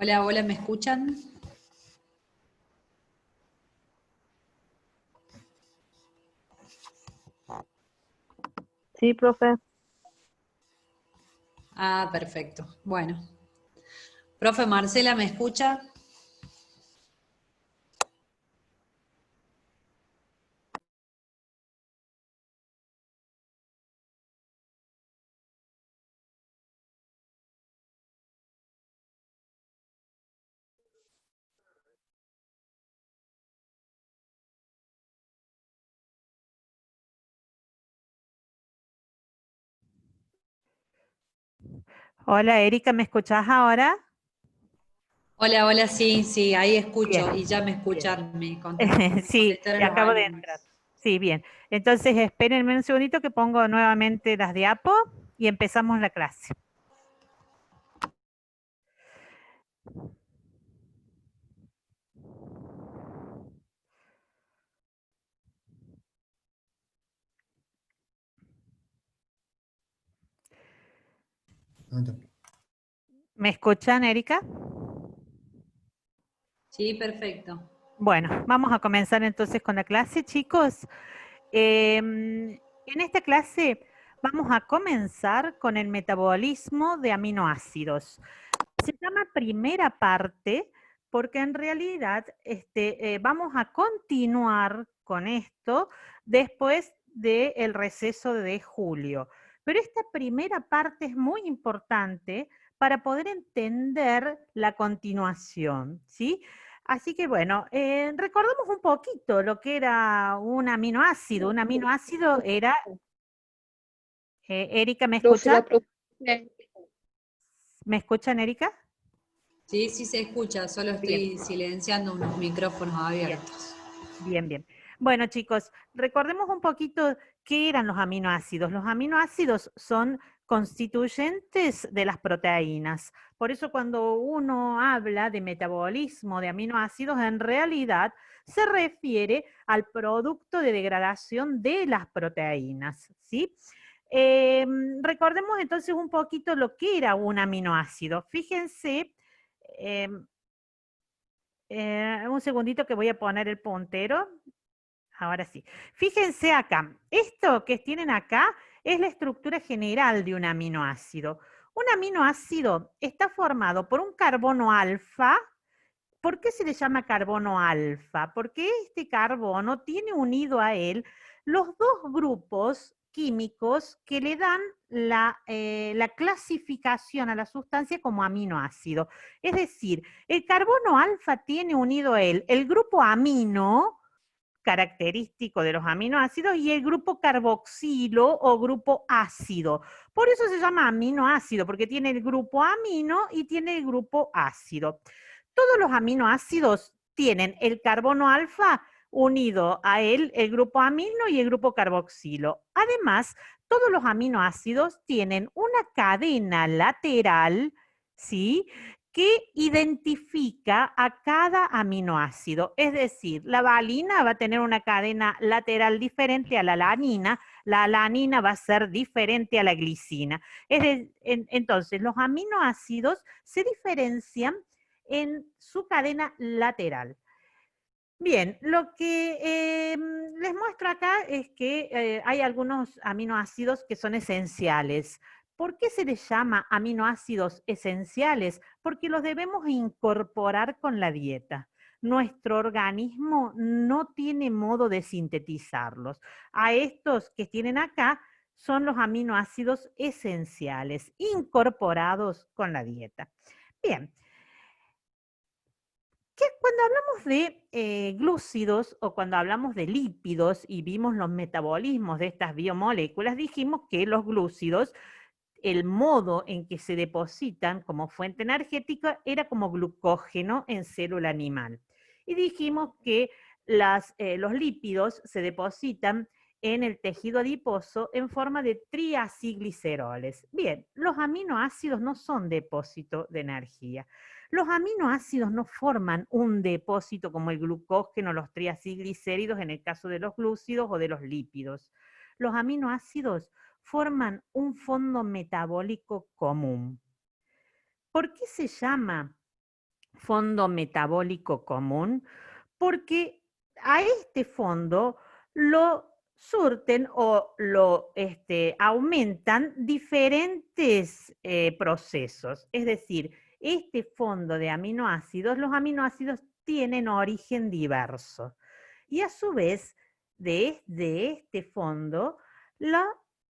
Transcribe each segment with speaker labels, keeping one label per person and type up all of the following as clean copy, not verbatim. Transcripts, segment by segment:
Speaker 1: Hola, hola, ¿me escuchan?
Speaker 2: Sí, profe.
Speaker 1: Ah, perfecto. Bueno. Profe Marcela, ¿me escucha?
Speaker 2: Hola, Erika, ¿me escuchás ahora?
Speaker 1: Hola, hola, sí, sí, ahí
Speaker 2: Bien,
Speaker 1: escucho y ya me
Speaker 2: bien.
Speaker 1: escuchan, me
Speaker 2: Sí,
Speaker 1: contestaron los
Speaker 2: acabo de entrar.
Speaker 1: alumnos.
Speaker 2: Sí, bien. Entonces, espérenme un segundito que pongo nuevamente las diapo y empezamos la clase. ¿Me escuchan, Erika?
Speaker 1: Sí, perfecto.
Speaker 2: Bueno, vamos a comenzar entonces con la clase, chicos. En esta clase vamos a comenzar con el metabolismo de aminoácidos. Se llama primera parte porque en realidad vamos a continuar con esto después del receso de julio. Pero esta primera parte es muy importante para poder entender la continuación, ¿sí? Así que bueno, recordemos un poquito lo que era un aminoácido. Un aminoácido era, Erika, ¿me
Speaker 3: Profe,
Speaker 2: escucha?
Speaker 3: la profe.
Speaker 2: ¿Me escuchan, Erika?
Speaker 1: Sí, sí se escucha, solo
Speaker 2: Bien.
Speaker 1: estoy silenciando unos micrófonos
Speaker 2: Bien.
Speaker 1: abiertos.
Speaker 2: Bien, bien. Bueno, chicos, recordemos un poquito qué eran los aminoácidos. Los aminoácidos son constituyentes de las proteínas. Por eso cuando uno habla de metabolismo de aminoácidos, en realidad se refiere al producto de degradación de las proteínas, ¿sí? Recordemos entonces un poquito lo que era un aminoácido. Fíjense, em, un segundito que voy a poner el puntero. Ahora sí. Fíjense acá, esto que tienen acá es la estructura general de un aminoácido. Un aminoácido está formado por un carbono alfa. ¿Por qué se le llama carbono alfa? Porque este carbono tiene unido a él los dos grupos químicos que le dan la clasificación a la sustancia como aminoácido. Es decir, el carbono alfa tiene unido a él el grupo amino, característico de los aminoácidos, y el grupo carboxilo o grupo ácido. Por eso se llama aminoácido, porque tiene el grupo amino y tiene el grupo ácido. Todos los aminoácidos tienen el carbono alfa unido a él, el grupo amino y el grupo carboxilo. Además, todos los aminoácidos tienen una cadena lateral, ¿sí?, que identifica a cada aminoácido. Es decir, la valina va a tener una cadena lateral diferente a la alanina va a ser diferente a la glicina. Entonces, los aminoácidos se diferencian en su cadena lateral. Bien, lo que les muestro acá es que hay algunos aminoácidos que son esenciales. ¿Por qué se les llama aminoácidos esenciales? Porque los debemos incorporar con la dieta. Nuestro organismo no tiene modo de sintetizarlos. A estos que tienen acá son los aminoácidos esenciales, incorporados con la dieta. Bien, cuando hablamos de glúcidos o cuando hablamos de lípidos y vimos los metabolismos de estas biomoléculas, dijimos que los glúcidos, el modo en que se depositan como fuente energética era como glucógeno en célula animal. Y dijimos que los lípidos se depositan en el tejido adiposo en forma de triacilgliceroles. Bien, los aminoácidos no son depósito de energía. Los aminoácidos no forman un depósito como el glucógeno, los triacilglicéridos en el caso de los glúcidos o de los lípidos. Los aminoácidos forman un fondo metabólico común. ¿Por qué se llama fondo metabólico común, porque a este fondo lo surten o lo aumentan diferentes procesos. Es decir, este fondo de aminoácidos, los aminoácidos tienen origen diverso. Y a su vez, de este fondo, la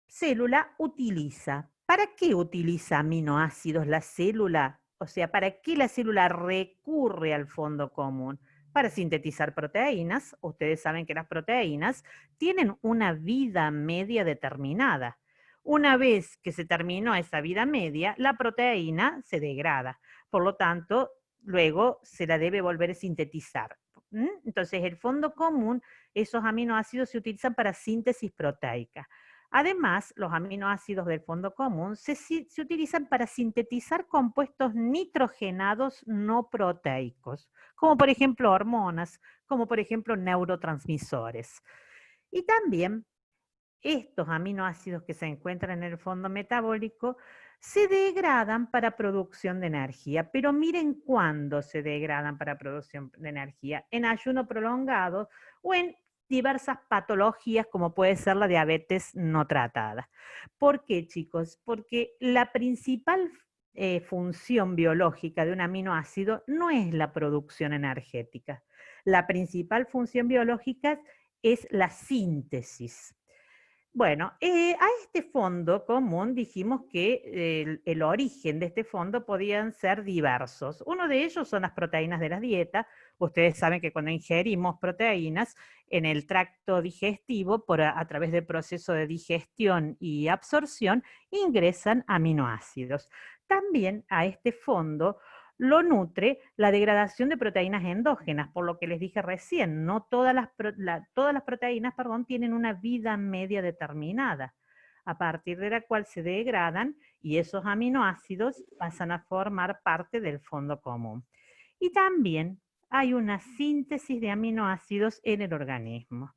Speaker 2: célula utiliza. ¿Para qué utiliza aminoácidos la célula? O sea, ¿para qué la célula recurre al fondo común? Para sintetizar proteínas. Ustedes saben que las proteínas tienen una vida media determinada. Una vez que se terminó esa vida media, la proteína se degrada. Por lo tanto, luego se la debe volver a sintetizar. Entonces, el fondo común, esos aminoácidos se utilizan para síntesis proteica. Además, los aminoácidos del fondo común se utilizan para sintetizar compuestos nitrogenados no proteicos, como por ejemplo hormonas, como por ejemplo neurotransmisores. Y también estos aminoácidos que se encuentran en el fondo metabólico se degradan para producción de energía. Pero miren cuándo se degradan para producción de energía: en ayuno prolongado o en diversas patologías como puede ser la diabetes no tratada. ¿Por qué, chicos? Porque la principal función biológica de un aminoácido no es la producción energética. La principal función biológica es la síntesis. Bueno, a este fondo común dijimos que el origen de este fondo podían ser diversos. Uno de ellos son las proteínas de la dieta. Ustedes saben que cuando ingerimos proteínas en el tracto digestivo, a través del proceso de digestión y absorción, ingresan aminoácidos. También a este fondo lo nutre la degradación de proteínas endógenas, por lo que les dije recién, no todas las proteínas, tienen una vida media determinada, a partir de la cual se degradan y esos aminoácidos pasan a formar parte del fondo común. Y también hay una síntesis de aminoácidos en el organismo.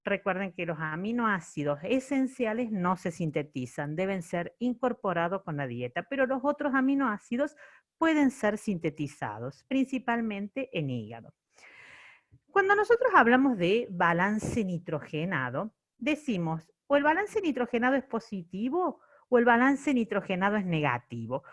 Speaker 2: Recuerden que los aminoácidos esenciales no se sintetizan, deben ser incorporados con la dieta, pero los otros aminoácidos pueden ser sintetizados, principalmente en hígado. Cuando nosotros hablamos de balance nitrogenado, decimos, o el balance nitrogenado es positivo o el balance nitrogenado es negativo.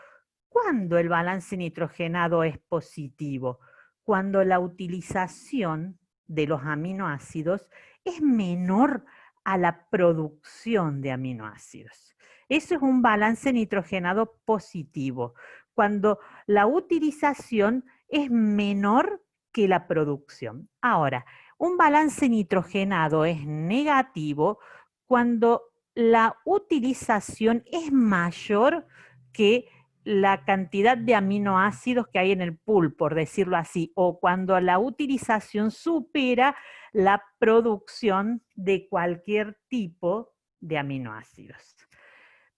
Speaker 2: ¿Cuándo el balance nitrogenado es positivo? Cuando la utilización de los aminoácidos es menor a la producción de aminoácidos. Eso es un balance nitrogenado positivo, cuando la utilización es menor que la producción. Ahora, un balance nitrogenado es negativo cuando la utilización es mayor que la cantidad de aminoácidos que hay en el pool, por decirlo así, o cuando la utilización supera la producción de cualquier tipo de aminoácidos.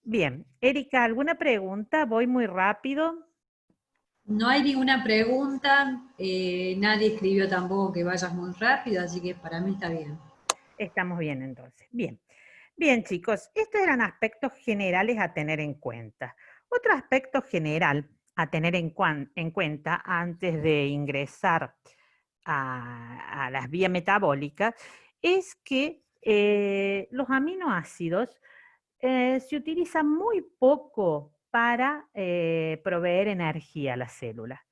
Speaker 2: Bien, Erika, ¿alguna pregunta? Voy muy rápido.
Speaker 1: No hay ninguna pregunta, nadie escribió tampoco que vayas muy rápido, así que para mí está bien.
Speaker 2: Estamos bien entonces. Bien. Bien, chicos, estos eran aspectos generales a tener en cuenta. Otro aspecto general a tener en cuenta antes de ingresar a las vías metabólicas es que los aminoácidos se utilizan muy poco para proveer energía a la célula.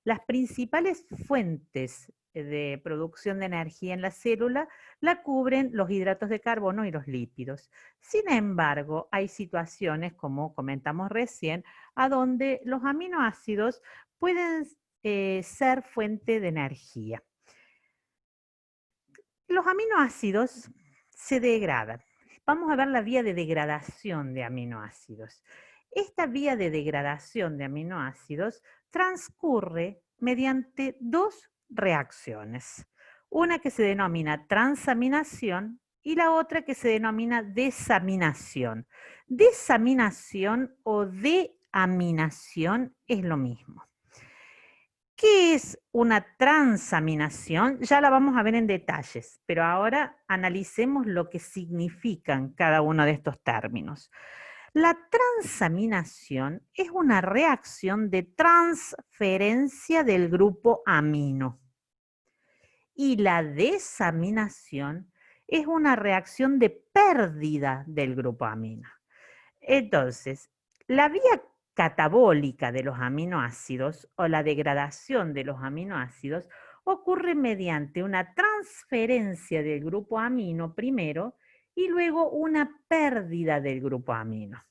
Speaker 2: Las principales fuentes de producción de energía en la célula la cubren los hidratos de carbono y los lípidos. Sin embargo, hay situaciones, como comentamos recién, a donde los aminoácidos pueden ser fuente de energía. Los aminoácidos se degradan. Vamos a ver la vía de degradación de aminoácidos. Esta vía de degradación de aminoácidos transcurre mediante dos reacciones. Una que se denomina transaminación y la otra que se denomina desaminación. Desaminación o deaminación es lo mismo. ¿Qué es una transaminación? Ya la vamos a ver en detalles, pero ahora analicemos lo que significan cada uno de estos términos. La transaminación es una reacción de transferencia del grupo amino. Y la desaminación es una reacción de pérdida del grupo amino. Entonces, la vía catabólica de los aminoácidos o la degradación de los aminoácidos ocurre mediante una transferencia del grupo amino primero y luego una pérdida del grupo amino.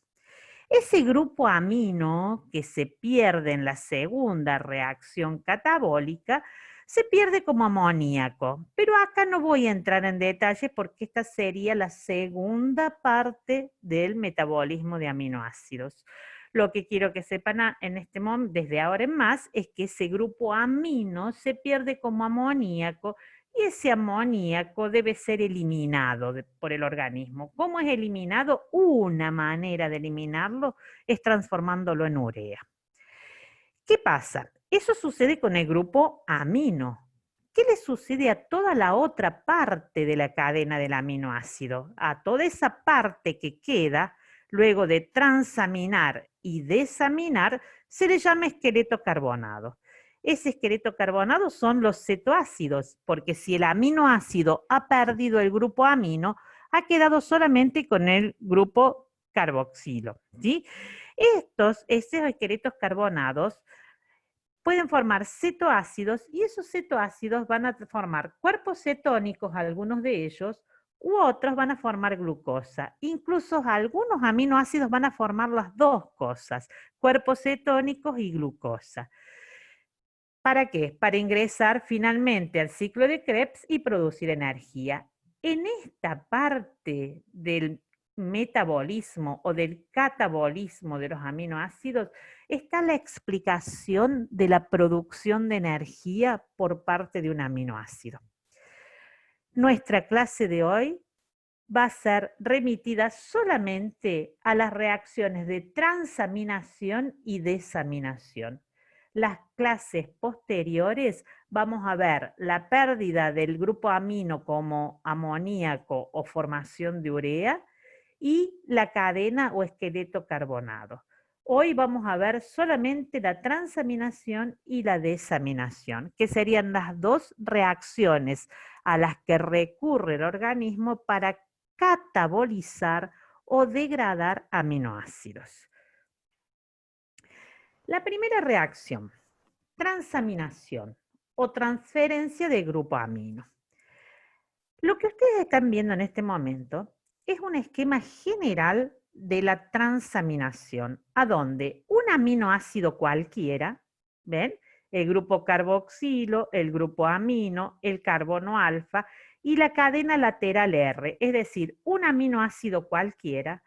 Speaker 2: Ese grupo amino que se pierde en la segunda reacción catabólica se pierde como amoníaco, pero acá no voy a entrar en detalle porque esta sería la segunda parte del metabolismo de aminoácidos. Lo que quiero que sepan en este momento, desde ahora en más, es que ese grupo amino se pierde como amoníaco y ese amoníaco debe ser eliminado por el organismo. ¿Cómo es eliminado? Una manera de eliminarlo es transformándolo en urea. ¿Qué pasa? Eso sucede con el grupo amino. ¿Qué le sucede a toda la otra parte de la cadena del aminoácido? A toda esa parte que queda, luego de transaminar y desaminar, se le llama esqueleto carbonado. Ese esqueleto carbonado son los cetoácidos, porque si el aminoácido ha perdido el grupo amino, ha quedado solamente con el grupo carboxilo, ¿sí? Esos esqueletos carbonados pueden formar cetoácidos y esos cetoácidos van a formar cuerpos cetónicos, algunos de ellos, u otros van a formar glucosa. Incluso algunos aminoácidos van a formar las dos cosas, cuerpos cetónicos y glucosa. ¿Para qué? Para ingresar finalmente al ciclo de Krebs y producir energía. En esta parte del metabolismo o del catabolismo de los aminoácidos está la explicación de la producción de energía por parte de un aminoácido. Nuestra clase de hoy va a ser remitida solamente a las reacciones de transaminación y desaminación. Las clases posteriores vamos a ver la pérdida del grupo amino como amoníaco o formación de urea y la cadena o esqueleto carbonado. Hoy vamos a ver solamente la transaminación y la desaminación, que serían las dos reacciones a las que recurre el organismo para catabolizar o degradar aminoácidos. La primera reacción, transaminación o transferencia de grupo amino. Lo que ustedes están viendo en este momento es un esquema general de la transaminación, a donde un aminoácido cualquiera, ¿ven? El grupo carboxilo, el grupo amino, el carbono alfa y la cadena lateral R, es decir, un aminoácido cualquiera,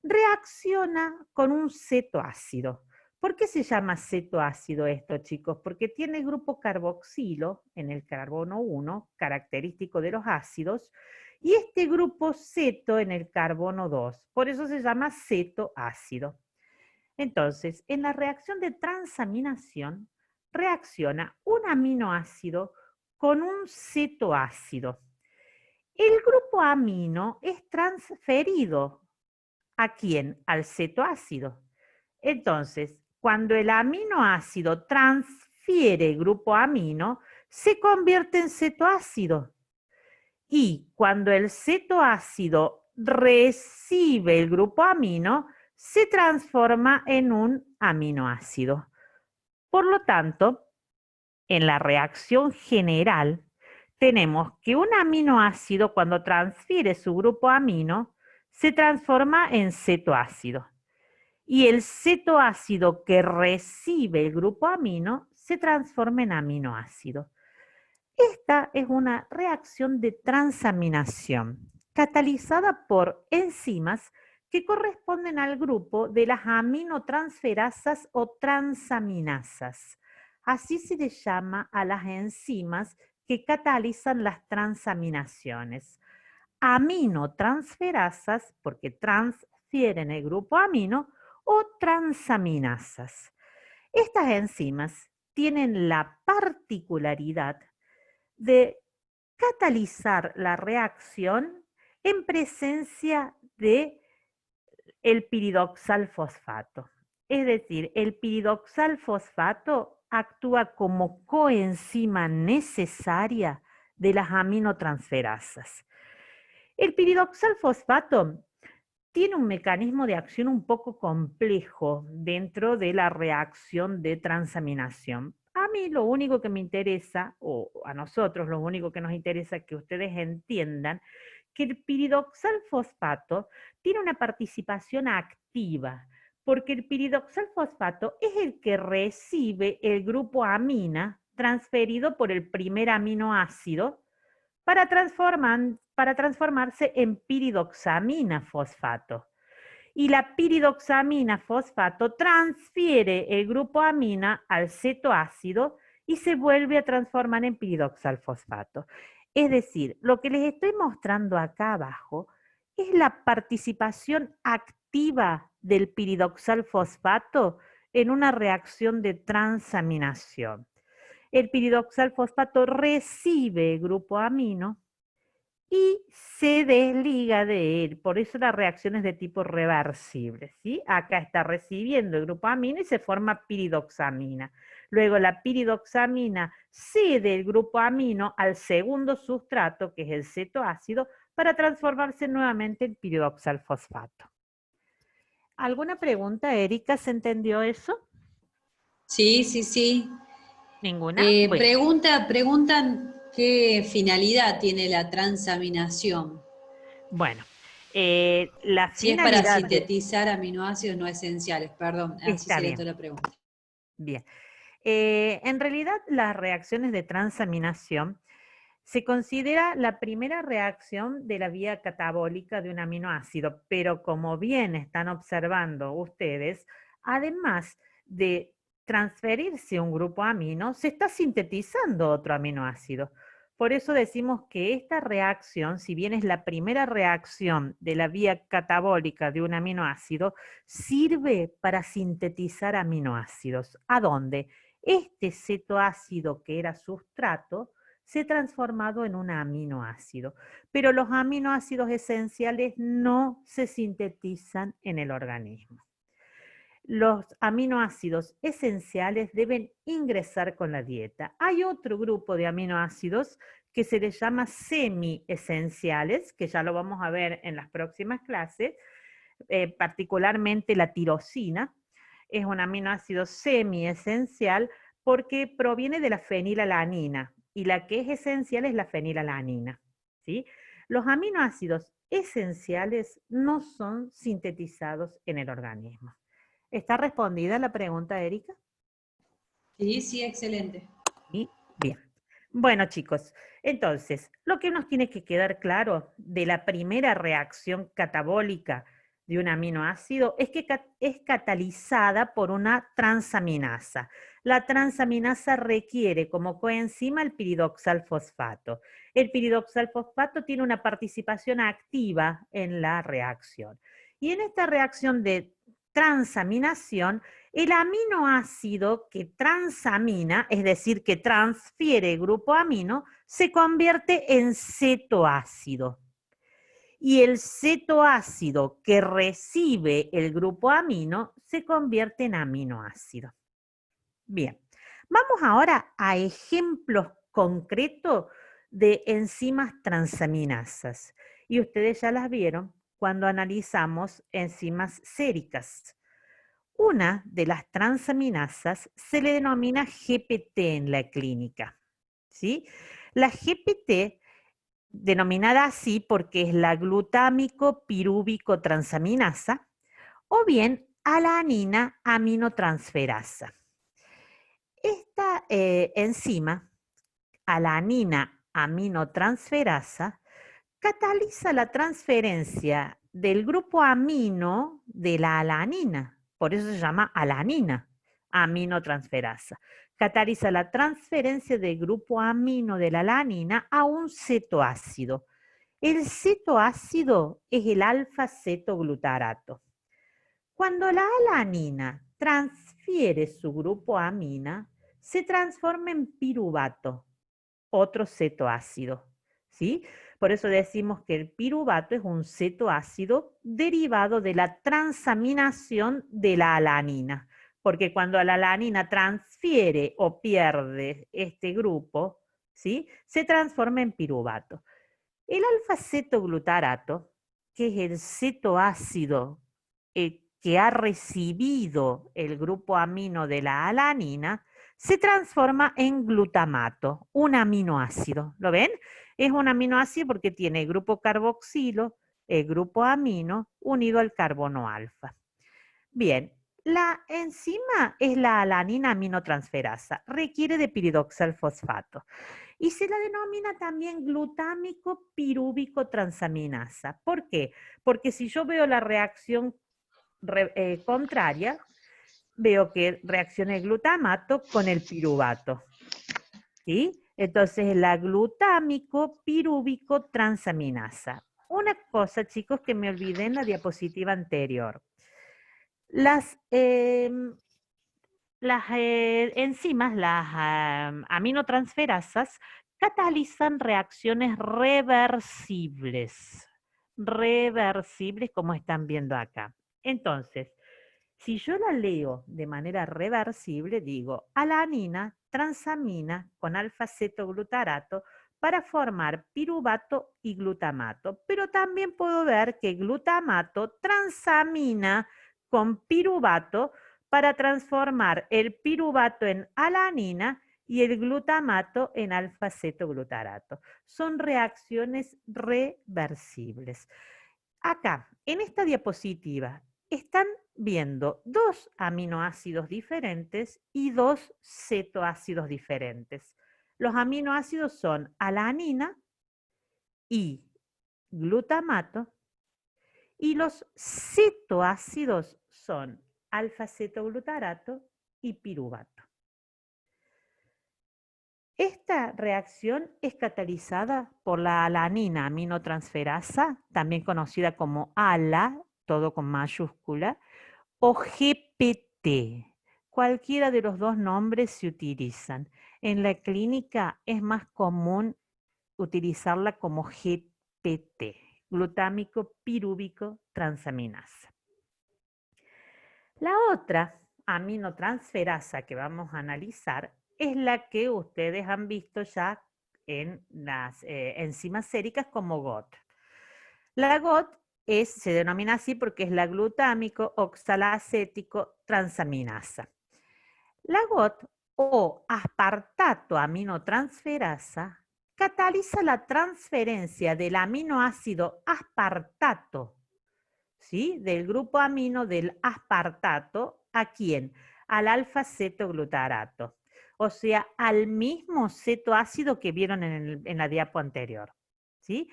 Speaker 2: reacciona con un cetoácido. ¿Por qué se llama cetoácido esto, chicos? Porque tiene el grupo carboxilo en el carbono 1, característico de los ácidos, y este grupo ceto en el carbono 2. Por eso se llama cetoácido. Entonces, en la reacción de transaminación, reacciona un aminoácido con un cetoácido. El grupo amino es transferido. ¿A quién? Al cetoácido. Entonces, cuando el aminoácido transfiere el grupo amino, se convierte en cetoácido. Y cuando el cetoácido recibe el grupo amino, se transforma en un aminoácido. Por lo tanto, en la reacción general, tenemos que un aminoácido, cuando transfiere su grupo amino, se transforma en cetoácido. Y el cetoácido que recibe el grupo amino se transforma en aminoácido. Esta es una reacción de transaminación catalizada por enzimas que corresponden al grupo de las aminotransferasas o transaminasas. Así se le llama a las enzimas que catalizan las transaminaciones. Aminotransferasas, porque transfieren el grupo amino, o transaminasas. Estas enzimas tienen la particularidad de catalizar la reacción en presencia de el piridoxal fosfato. Es decir, el piridoxal fosfato actúa como coenzima necesaria de las aminotransferasas. El piridoxal fosfato tiene un mecanismo de acción un poco complejo dentro de la reacción de transaminación. A mí lo único que me interesa, o a nosotros lo único que nos interesa es que ustedes entiendan que el piridoxal fosfato tiene una participación activa, porque el piridoxal fosfato es el que recibe el grupo amina transferido por el primer aminoácido para transformarse en piridoxamina fosfato. Y la piridoxamina fosfato transfiere el grupo amina al cetoácido y se vuelve a transformar en piridoxal fosfato. Es decir, lo que les estoy mostrando acá abajo es la participación activa del piridoxal fosfato en una reacción de transaminación. El piridoxal fosfato recibe el grupo amino y se desliga de él. Por eso la reacción es de tipo reversible, ¿sí? Acá está recibiendo el grupo amino y se forma piridoxamina. Luego la piridoxamina cede el grupo amino al segundo sustrato, que es el cetoácido, para transformarse nuevamente en piridoxal fosfato. ¿Alguna pregunta, Erika? ¿Se entendió eso?
Speaker 1: Sí, sí, sí.
Speaker 2: ¿Ninguna? Bueno.
Speaker 1: Preguntan qué finalidad tiene la transaminación.
Speaker 2: Bueno, la
Speaker 1: Si es para
Speaker 2: finalidad de...
Speaker 1: sintetizar aminoácidos no esenciales, perdón, así
Speaker 2: Está
Speaker 1: sería
Speaker 2: bien,
Speaker 1: toda la pregunta.
Speaker 2: bien. En realidad, las reacciones de transaminación se considera la primera reacción de la vía catabólica de un aminoácido, pero como bien están observando ustedes, además de transferirse un grupo amino, se está sintetizando otro aminoácido. Por eso decimos que esta reacción, si bien es la primera reacción de la vía catabólica de un aminoácido, sirve para sintetizar aminoácidos. ¿A dónde? Este cetoácido que era sustrato se ha transformado en un aminoácido, pero los aminoácidos esenciales no se sintetizan en el organismo. Los aminoácidos esenciales deben ingresar con la dieta. Hay otro grupo de aminoácidos que se les llama semiesenciales, que ya lo vamos a ver en las próximas clases, particularmente la tirosina. Es un aminoácido semiesencial porque proviene de la fenilalanina y la que es esencial es la fenilalanina, ¿sí? Los aminoácidos esenciales no son sintetizados en el organismo. ¿Está respondida la pregunta, Erika?
Speaker 1: Sí, sí, excelente.
Speaker 2: Sí, bien. Bueno, chicos, entonces, lo que nos tiene que quedar claro de la primera reacción catabólica de un aminoácido es que es catalizada por una transaminasa. La transaminasa requiere como coenzima el piridoxal fosfato. El piridoxal fosfato tiene una participación activa en la reacción. Y en esta reacción de transaminación, el aminoácido que transamina, es decir, que transfiere el grupo amino, se convierte en cetoácido. Y el cetoácido que recibe el grupo amino se convierte en aminoácido. Bien, vamos ahora a ejemplos concretos de enzimas transaminasas. Y ustedes ya las vieron cuando analizamos enzimas séricas. Una de las transaminasas se le denomina GPT en la clínica, ¿sí? La GPT, denominada así porque es la glutámico pirúvico transaminasa, o bien alanina aminotransferasa. Esta enzima, alanina aminotransferasa, cataliza la transferencia del grupo amino de la alanina, por eso se llama alanina, aminotransferasa. Cataliza la transferencia del grupo amino de la alanina a un cetoácido. El cetoácido es el alfa-cetoglutarato. Cuando la alanina transfiere su grupo amina, se transforma en piruvato, otro cetoácido. ¿sí? Por eso decimos que el piruvato es un cetoácido derivado de la transaminación de la alanina, porque cuando la alanina transfiere o pierde este grupo, ¿sí? Se transforma en piruvato. El alfa-cetoglutarato, que es el cetoácido que ha recibido el grupo amino de la alanina, se transforma en glutamato, un aminoácido. ¿Lo ven? Es un aminoácido porque tiene el grupo carboxilo, el grupo amino, unido al carbono alfa. Bien, la enzima es la alanina aminotransferasa, requiere de piridoxalfosfato y se la denomina también glutámico pirúvico transaminasa. ¿Por qué? Porque si yo veo la reacción contraria, veo que reacciona el glutamato con el piruvato. ¿Sí? Entonces, la glutámico pirúvico transaminasa. Una cosa, chicos, que me olvidé en la diapositiva anterior. Las enzimas, las aminotransferasas, catalizan reacciones reversibles. Reversibles, como están viendo acá. Entonces, si yo la leo de manera reversible, digo alanina transamina con alfa-cetoglutarato para formar piruvato y glutamato. Pero también puedo ver que glutamato transamina con piruvato para transformar el piruvato en alanina y el glutamato en alfa-cetoglutarato. Son reacciones reversibles. Acá, en esta diapositiva, están viendo dos aminoácidos diferentes y dos cetoácidos diferentes. Los aminoácidos son alanina y glutamato, y los cetoácidos son alfa-cetoglutarato y piruvato. Esta reacción es catalizada por la alanina aminotransferasa, también conocida como ALA, todo con mayúscula, o GPT. Cualquiera de los dos nombres se utilizan. En la clínica es más común utilizarla como GPT, glutámico pirúvico transaminasa. La otra aminotransferasa que vamos a analizar es la que ustedes han visto ya en las enzimas séricas como GOT. La GOT se denomina así porque es la glutámico oxalacético transaminasa. La GOT o aspartato aminotransferasa cataliza la transferencia del aminoácido aspartato, ¿sí? Del grupo amino del aspartato, ¿a quién? Al alfa-cetoglutarato, o sea, al mismo cetoácido que vieron en la diapo anterior, ¿sí?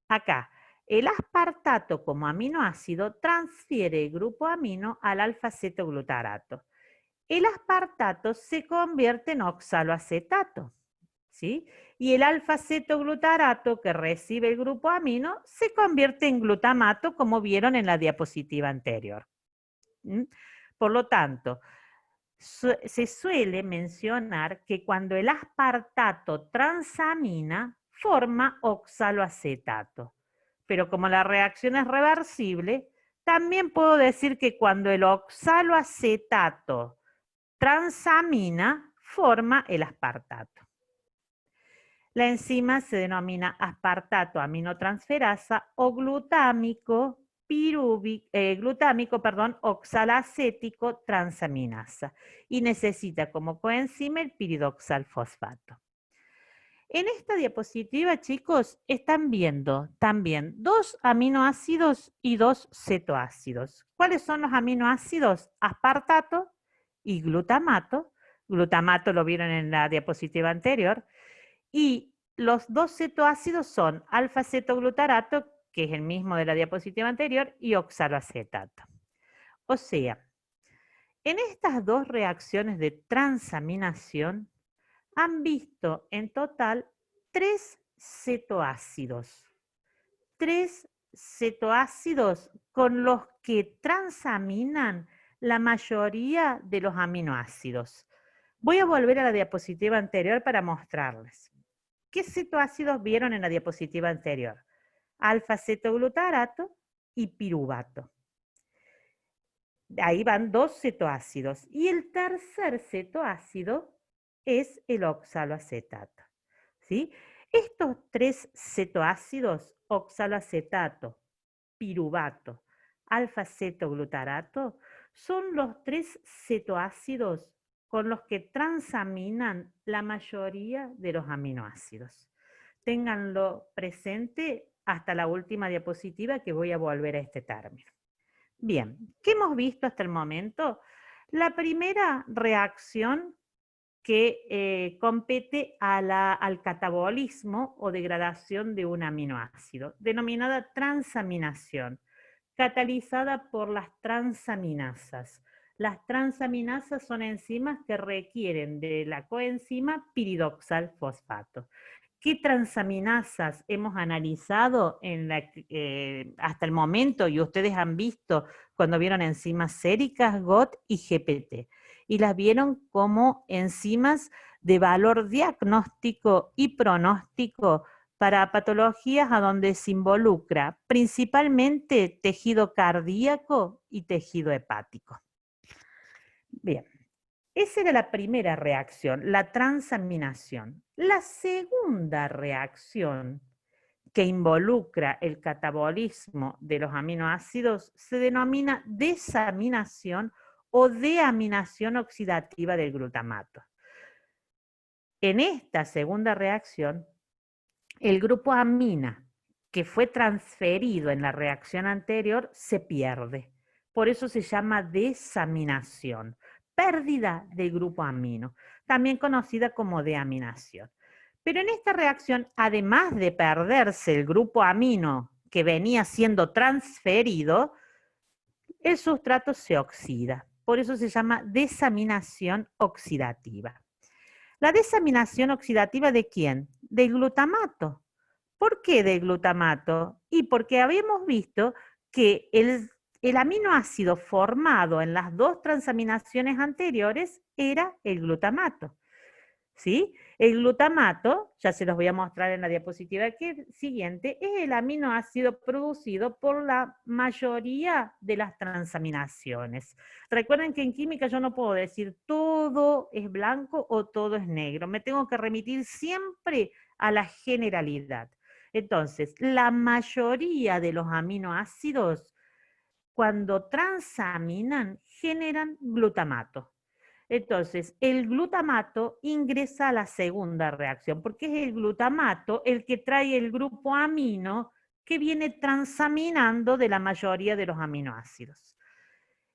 Speaker 2: Acá, el aspartato como aminoácido transfiere el grupo amino al alfa-cetoglutarato. El aspartato se convierte en oxaloacetato, ¿sí? Y el alfa-cetoglutarato que recibe el grupo amino se convierte en glutamato, como vieron en la diapositiva anterior. Por lo tanto, se suele mencionar que cuando el aspartato transamina, forma oxaloacetato. Pero como la reacción es reversible, también puedo decir que cuando el oxaloacetato transamina, forma el aspartato. La enzima se denomina aspartato aminotransferasa o glutámico oxalacético transaminasa y necesita como coenzima el piridoxalfosfato. En esta diapositiva, chicos, están viendo también dos aminoácidos y dos cetoácidos. ¿Cuáles son los aminoácidos? Aspartato y glutamato. Glutamato lo vieron en la diapositiva anterior. Y los dos cetoácidos son alfa-cetoglutarato, que es el mismo de la diapositiva anterior, y oxaloacetato. O sea, en estas dos reacciones de transaminación han visto en total 3 cetoácidos. 3 cetoácidos con los que transaminan la mayoría de los aminoácidos. Voy a volver a la diapositiva anterior para mostrarles. ¿Qué cetoácidos vieron en la diapositiva anterior? Alfa-cetoglutarato y piruvato. Ahí van 2 cetoácidos. Y el tercer cetoácido es el oxaloacetato. ¿Sí? Estos 3 cetoácidos, oxaloacetato, piruvato, alfa-cetoglutarato, son los 3 cetoácidos con los que transaminan la mayoría de los aminoácidos. Ténganlo presente hasta la última diapositiva que voy a volver a este término. Bien, ¿qué hemos visto hasta el momento? La primera reacción que compete al catabolismo o degradación de un aminoácido, denominada transaminación, catalizada por las transaminasas. Las transaminasas son enzimas que requieren de la coenzima piridoxal fosfato. ¿Qué transaminasas hemos analizado hasta el momento y ustedes han visto cuando vieron enzimas séricas, GOT y GPT? Y las vieron como enzimas de valor diagnóstico y pronóstico para patologías a donde se involucra principalmente tejido cardíaco y tejido hepático. Bien, esa era la primera reacción, la transaminación. La segunda reacción que involucra el catabolismo de los aminoácidos se denomina desaminación o deaminación oxidativa del glutamato. En esta segunda reacción, el grupo amina que fue transferido en la reacción anterior se pierde. Por eso se llama desaminación, pérdida del grupo amino, también conocida como deaminación. Pero en esta reacción, además de perderse el grupo amino que venía siendo transferido, el sustrato se oxida. Por eso se llama desaminación oxidativa. ¿La desaminación oxidativa de quién? Del glutamato. ¿Por qué del glutamato? Y porque habíamos visto que el aminoácido formado en las 2 transaminaciones anteriores era el glutamato. ¿Sí? El glutamato, ya se los voy a mostrar en la diapositiva siguiente, es el aminoácido producido por la mayoría de las transaminaciones. Recuerden que en química yo no puedo decir todo es blanco o todo es negro. Me tengo que remitir siempre a la generalidad. Entonces, la mayoría de los aminoácidos, cuando transaminan, generan glutamato. Entonces, el glutamato ingresa a la segunda reacción, porque es el glutamato el que trae el grupo amino que viene transaminando de la mayoría de los aminoácidos.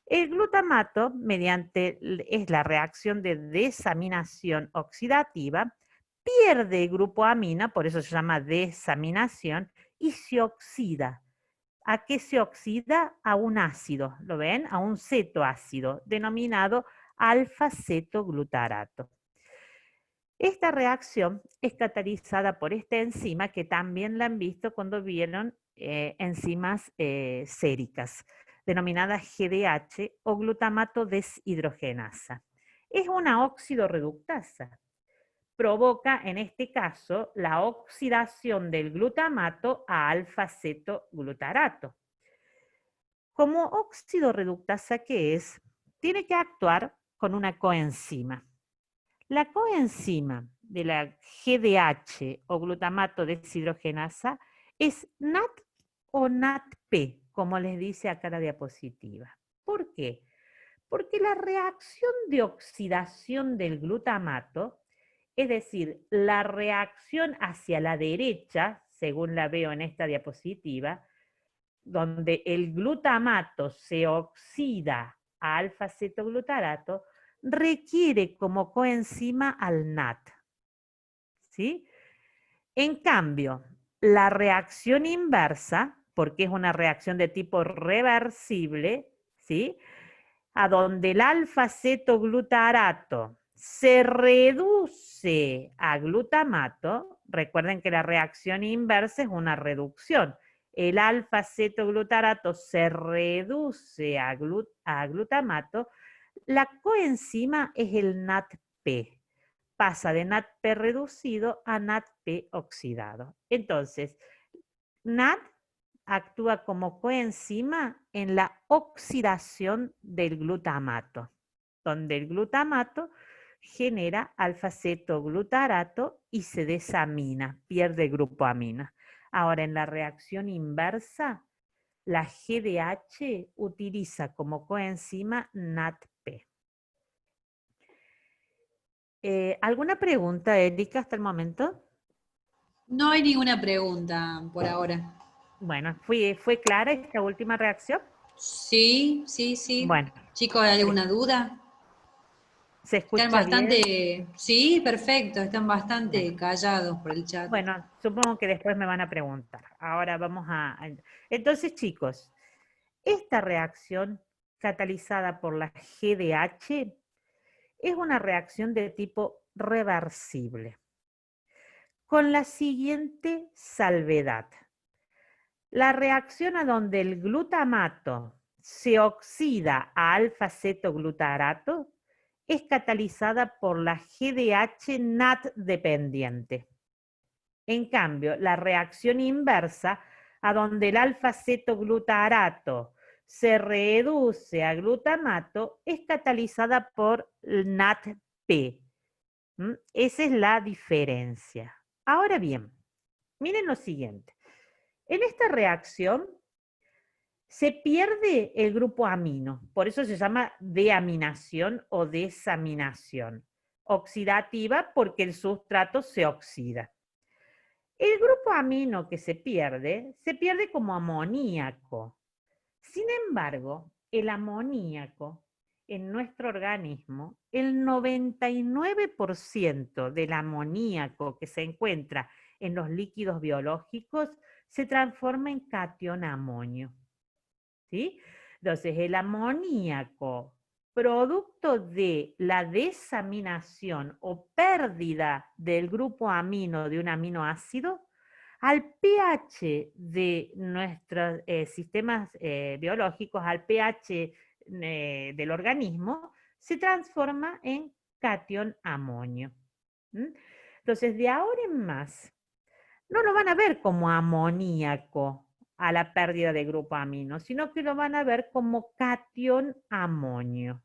Speaker 2: El glutamato, es la reacción de desaminación oxidativa, pierde el grupo amina, por eso se llama desaminación, y se oxida. ¿A qué se oxida? A un ácido, ¿lo ven? A un cetoácido, denominado alfa-cetoglutarato. Esta reacción es catalizada por esta enzima que también la han visto cuando vieron enzimas séricas, denominadas GDH o glutamato deshidrogenasa. Es una oxidorreductasa. Provoca, en este caso, la oxidación del glutamato a alfa-cetoglutarato. Como óxido reductasa que es, tiene que actuar con una coenzima. La coenzima de la GDH o glutamato deshidrogenasa es NAT o NATP, como les dice acá la diapositiva. ¿Por qué? Porque la reacción de oxidación del glutamato, es decir, la reacción hacia la derecha, según la veo en esta diapositiva, donde el glutamato se oxida a alfa-cetoglutarato, requiere como coenzima al NAT. ¿Sí? En cambio, la reacción inversa, porque es una reacción de tipo reversible, ¿sí? A donde el alfa-cetoglutarato se reduce a glutamato, recuerden que la reacción inversa es una reducción. El alfa-cetoglutarato se reduce a glutamato, la coenzima es el NATP. pasa de NADP reducido a NADP oxidado. Entonces, NAD actúa como coenzima en la oxidación del glutamato, donde el glutamato genera alfa-cetoglutarato y se desamina, pierde el grupo amina. Ahora, en la reacción inversa, la GDH utiliza como coenzima NADP. ¿Alguna pregunta, Erika, hasta el momento?
Speaker 1: No hay ninguna pregunta por ahora.
Speaker 2: Bueno, ¿fue clara esta última reacción?
Speaker 1: Sí, sí, sí.
Speaker 2: Bueno,
Speaker 1: Chicos, ¿hay alguna duda?
Speaker 2: ¿se
Speaker 1: Están
Speaker 2: escucha bien?
Speaker 1: bastante, sí, perfecto, están
Speaker 2: Bueno,
Speaker 1: bastante callados por el chat.
Speaker 2: bueno, supongo que después me van a preguntar. Ahora Entonces, chicos, esta reacción catalizada por la GDH es una reacción de tipo reversible, con la siguiente salvedad. La reacción a donde el glutamato se oxida a alfa-cetoglutarato es catalizada por la GDH NAT dependiente. En cambio, la reacción inversa, a donde el alfa-cetoglutarato se reduce a glutamato, es catalizada por el NADP. Esa es la diferencia. Ahora bien, miren lo siguiente. En esta reacción se pierde el grupo amino, por eso se llama deaminación o desaminación. Oxidativa porque el sustrato se oxida. El grupo amino que se pierde como amoníaco. Sin embargo, el amoníaco en nuestro organismo, el 99% del amoníaco que se encuentra en los líquidos biológicos se transforma en catión amonio. ¿Sí? Entonces, el amoníaco, producto de la desaminación o pérdida del grupo amino de un aminoácido, al pH de nuestros sistemas biológicos, al pH del organismo, se transforma en catión amonio. Entonces, de ahora en más, no lo van a ver como amoníaco a la pérdida de grupo amino, sino que lo van a ver como catión amonio.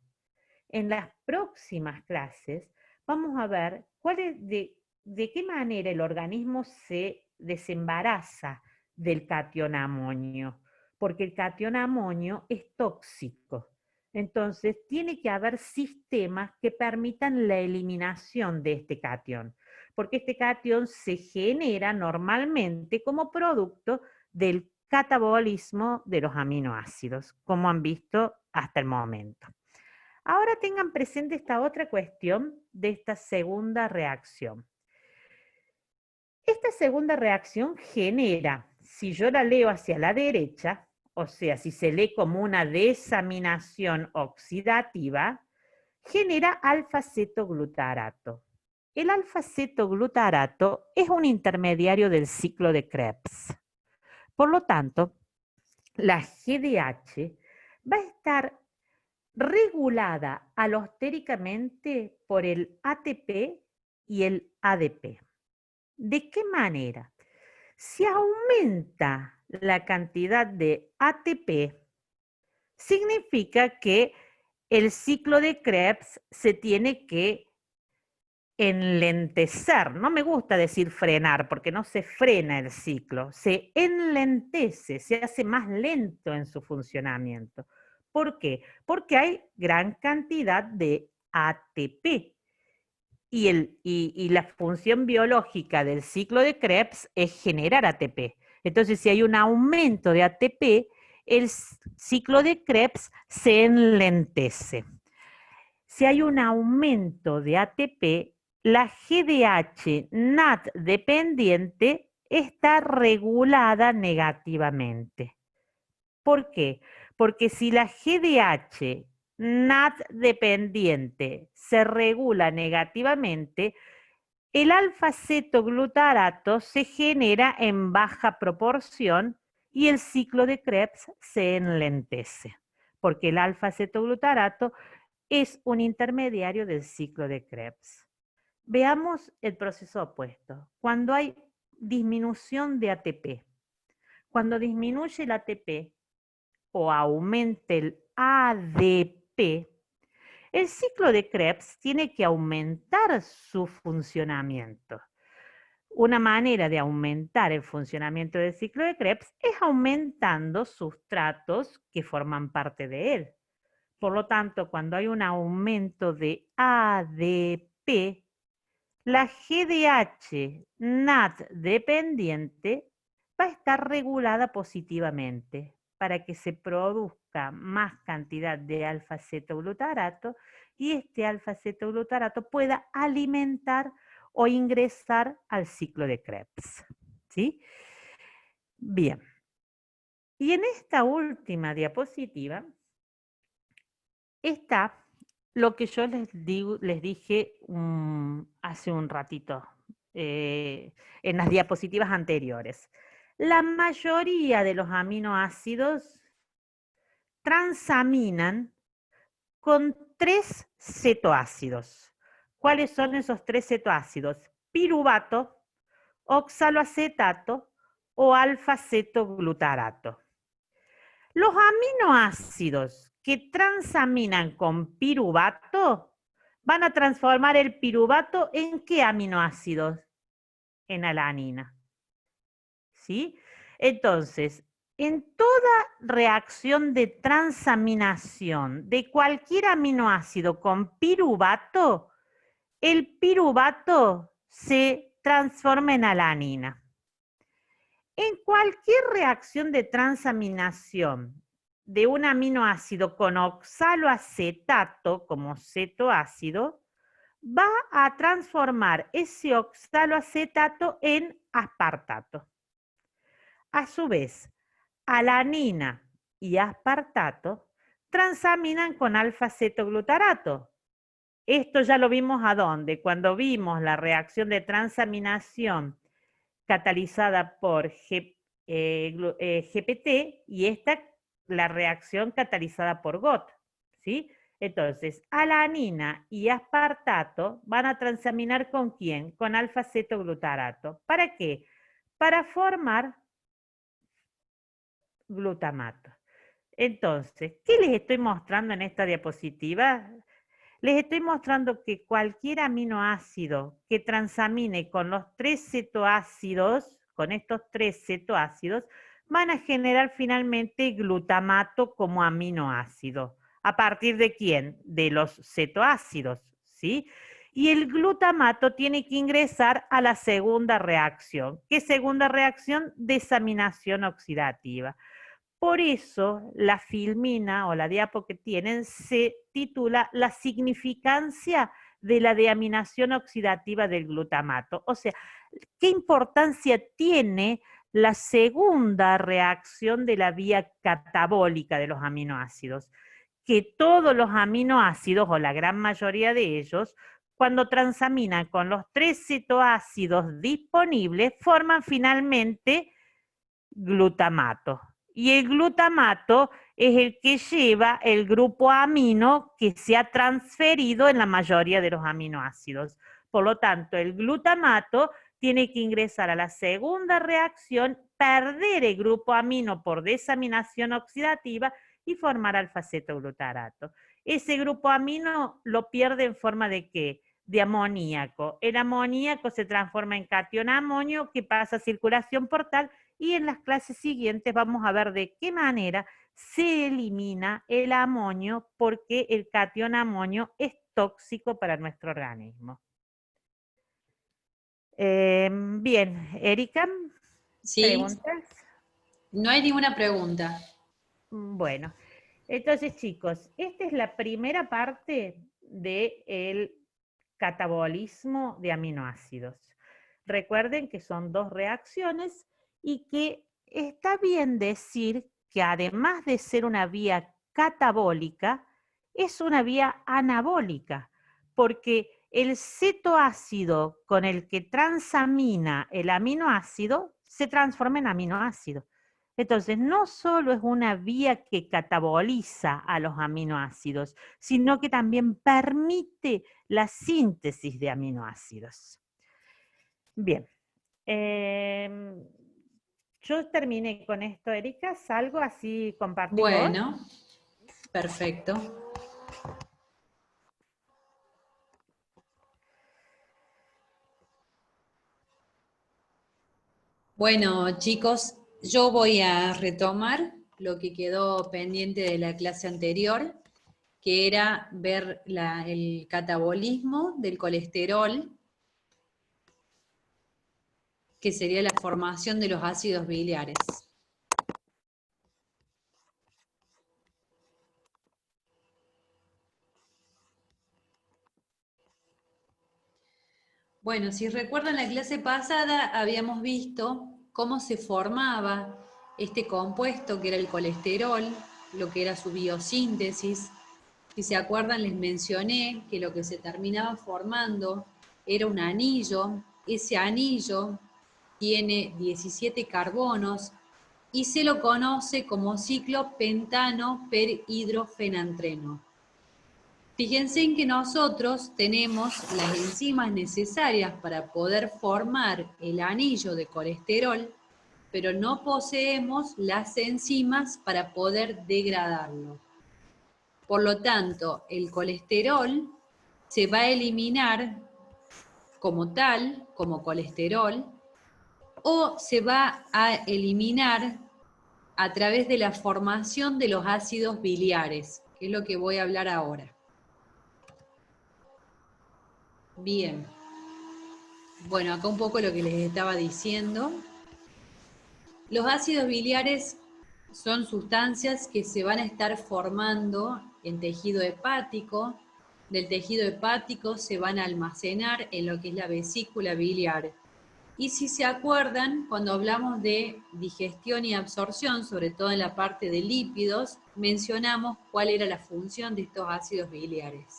Speaker 2: En las próximas clases vamos a ver de qué manera el organismo se desembaraza del catión amonio, porque el catión amonio es tóxico. Entonces, tiene que haber sistemas que permitan la eliminación de este catión, porque este catión se genera normalmente como producto del catabolismo de los aminoácidos, como han visto hasta el momento. Ahora tengan presente esta otra cuestión de esta segunda reacción. Esta segunda reacción genera, si yo la leo hacia la derecha, o sea, si se lee como una desaminación oxidativa, genera alfa-cetoglutarato. El alfa-cetoglutarato es un intermediario del ciclo de Krebs. Por lo tanto, la GDH va a estar regulada alostéricamente por el ATP y el ADP. ¿De qué manera? Si aumenta la cantidad de ATP, significa que el ciclo de Krebs se tiene que enlentecer. No me gusta decir frenar, porque no se frena el ciclo, se enlentece, se hace más lento en su funcionamiento. ¿Por qué? Porque hay gran cantidad de ATP. Y la función biológica del ciclo de Krebs es generar ATP. Entonces, si hay un aumento de ATP, el ciclo de Krebs se enlentece. Si hay un aumento de ATP, la GDH NAT dependiente está regulada negativamente. ¿Por qué? Porque si la GDH NAT dependiente se regula negativamente, el alfa-cetoglutarato se genera en baja proporción y el ciclo de Krebs se enlentece, porque el alfa-cetoglutarato es un intermediario del ciclo de Krebs. Veamos el proceso opuesto. Cuando hay disminución de ATP. Cuando disminuye el ATP o aumenta el ADP, el ciclo de Krebs tiene que aumentar su funcionamiento. Una manera de aumentar el funcionamiento del ciclo de Krebs es aumentando sustratos que forman parte de él. Por lo tanto, cuando hay un aumento de ADP, la GDH NAT dependiente va a estar regulada positivamente para que se produzca más cantidad de alfa-cetoglutarato y este alfa-cetoglutarato pueda alimentar o ingresar al ciclo de Krebs. ¿Sí? Bien. Y en esta última diapositiva está lo que yo les dije hace un ratito en las diapositivas anteriores. La mayoría de los aminoácidos transaminan con 3 cetoácidos. ¿Cuáles son esos 3 cetoácidos? Piruvato, oxaloacetato o alfa-cetoglutarato. Los aminoácidos que transaminan con piruvato van a transformar el piruvato ¿en qué aminoácidos? En alanina. ¿Sí? Entonces, en toda reacción de transaminación de cualquier aminoácido con piruvato, el piruvato se transforma en alanina. En cualquier reacción de transaminación de un aminoácido con oxaloacetato como cetoácido, va a transformar ese oxaloacetato en aspartato. A su vez, alanina y aspartato transaminan con alfa-cetoglutarato. Esto ya lo vimos ¿a dónde? Cuando vimos la reacción de transaminación catalizada por GPT y esta la reacción catalizada por GOT. ¿Sí? Entonces, alanina y aspartato van a transaminar ¿con quién? Con alfa-cetoglutarato. ¿Para qué? Para formar glutamato. Entonces, ¿qué les estoy mostrando en esta diapositiva? Les estoy mostrando que cualquier aminoácido que transamine con los 3 cetoácidos, con estos 3 cetoácidos, van a generar finalmente glutamato como aminoácido. ¿A partir de quién? De los cetoácidos, ¿sí? Y el glutamato tiene que ingresar a la segunda reacción. ¿Qué segunda reacción? Desaminación oxidativa. Por eso la filmina o la diapo que tienen se titula La significancia de la deaminación oxidativa del glutamato. O sea, ¿qué importancia tiene la segunda reacción de la vía catabólica de los aminoácidos? Que todos los aminoácidos, o la gran mayoría de ellos, cuando transaminan con los 3 cetoácidos disponibles, forman finalmente glutamato. Y el glutamato es el que lleva el grupo amino que se ha transferido en la mayoría de los aminoácidos. Por lo tanto, el glutamato tiene que ingresar a la segunda reacción, perder el grupo amino por desaminación oxidativa y formar alfa-cetoglutarato. Ese grupo amino lo pierde en forma de ¿qué? De amoníaco. El amoníaco se transforma en catión amonio que pasa a circulación portal y en las clases siguientes vamos a ver de qué manera se elimina el amonio porque el catión amonio es tóxico para nuestro organismo. Bien, Erika,
Speaker 1: Sí,
Speaker 2: ¿preguntas?
Speaker 1: no hay ninguna pregunta.
Speaker 2: Bueno, entonces chicos, esta es la primera parte del catabolismo de aminoácidos. Recuerden que son 2 reacciones y que está bien decir que además de ser una vía catabólica, es una vía anabólica, porque el cetoácido con el que transamina el aminoácido se transforma en aminoácido. Entonces, no solo es una vía que cataboliza a los aminoácidos, sino que también permite la síntesis de aminoácidos. Bien, yo terminé con esto, Erika, salgo así, compartí vos.
Speaker 1: Bueno, perfecto. Bueno, chicos, yo voy a retomar lo que quedó pendiente de la clase anterior, que era ver el catabolismo del colesterol, que sería la formación de los ácidos biliares. Bueno, si recuerdan la clase pasada, habíamos visto cómo se formaba este compuesto que era el colesterol, lo que era su biosíntesis. Si se acuerdan, les mencioné que lo que se terminaba formando era un anillo. Ese anillo tiene 17 carbonos y se lo conoce como ciclo pentano perhidrofenantreno. Fíjense en que nosotros tenemos las enzimas necesarias para poder formar el anillo de colesterol, pero no poseemos las enzimas para poder degradarlo. Por lo tanto, el colesterol se va a eliminar como tal, como colesterol, o se va a eliminar a través de la formación de los ácidos biliares, que es lo que voy a hablar ahora. Bien. Bueno, acá un poco lo que les estaba diciendo. Los ácidos biliares son sustancias que se van a estar formando en tejido hepático. Del tejido hepático se van a almacenar en lo que es la vesícula biliar. Y si se acuerdan, cuando hablamos de digestión y absorción, sobre todo en la parte de lípidos, mencionamos cuál era la función de estos ácidos biliares.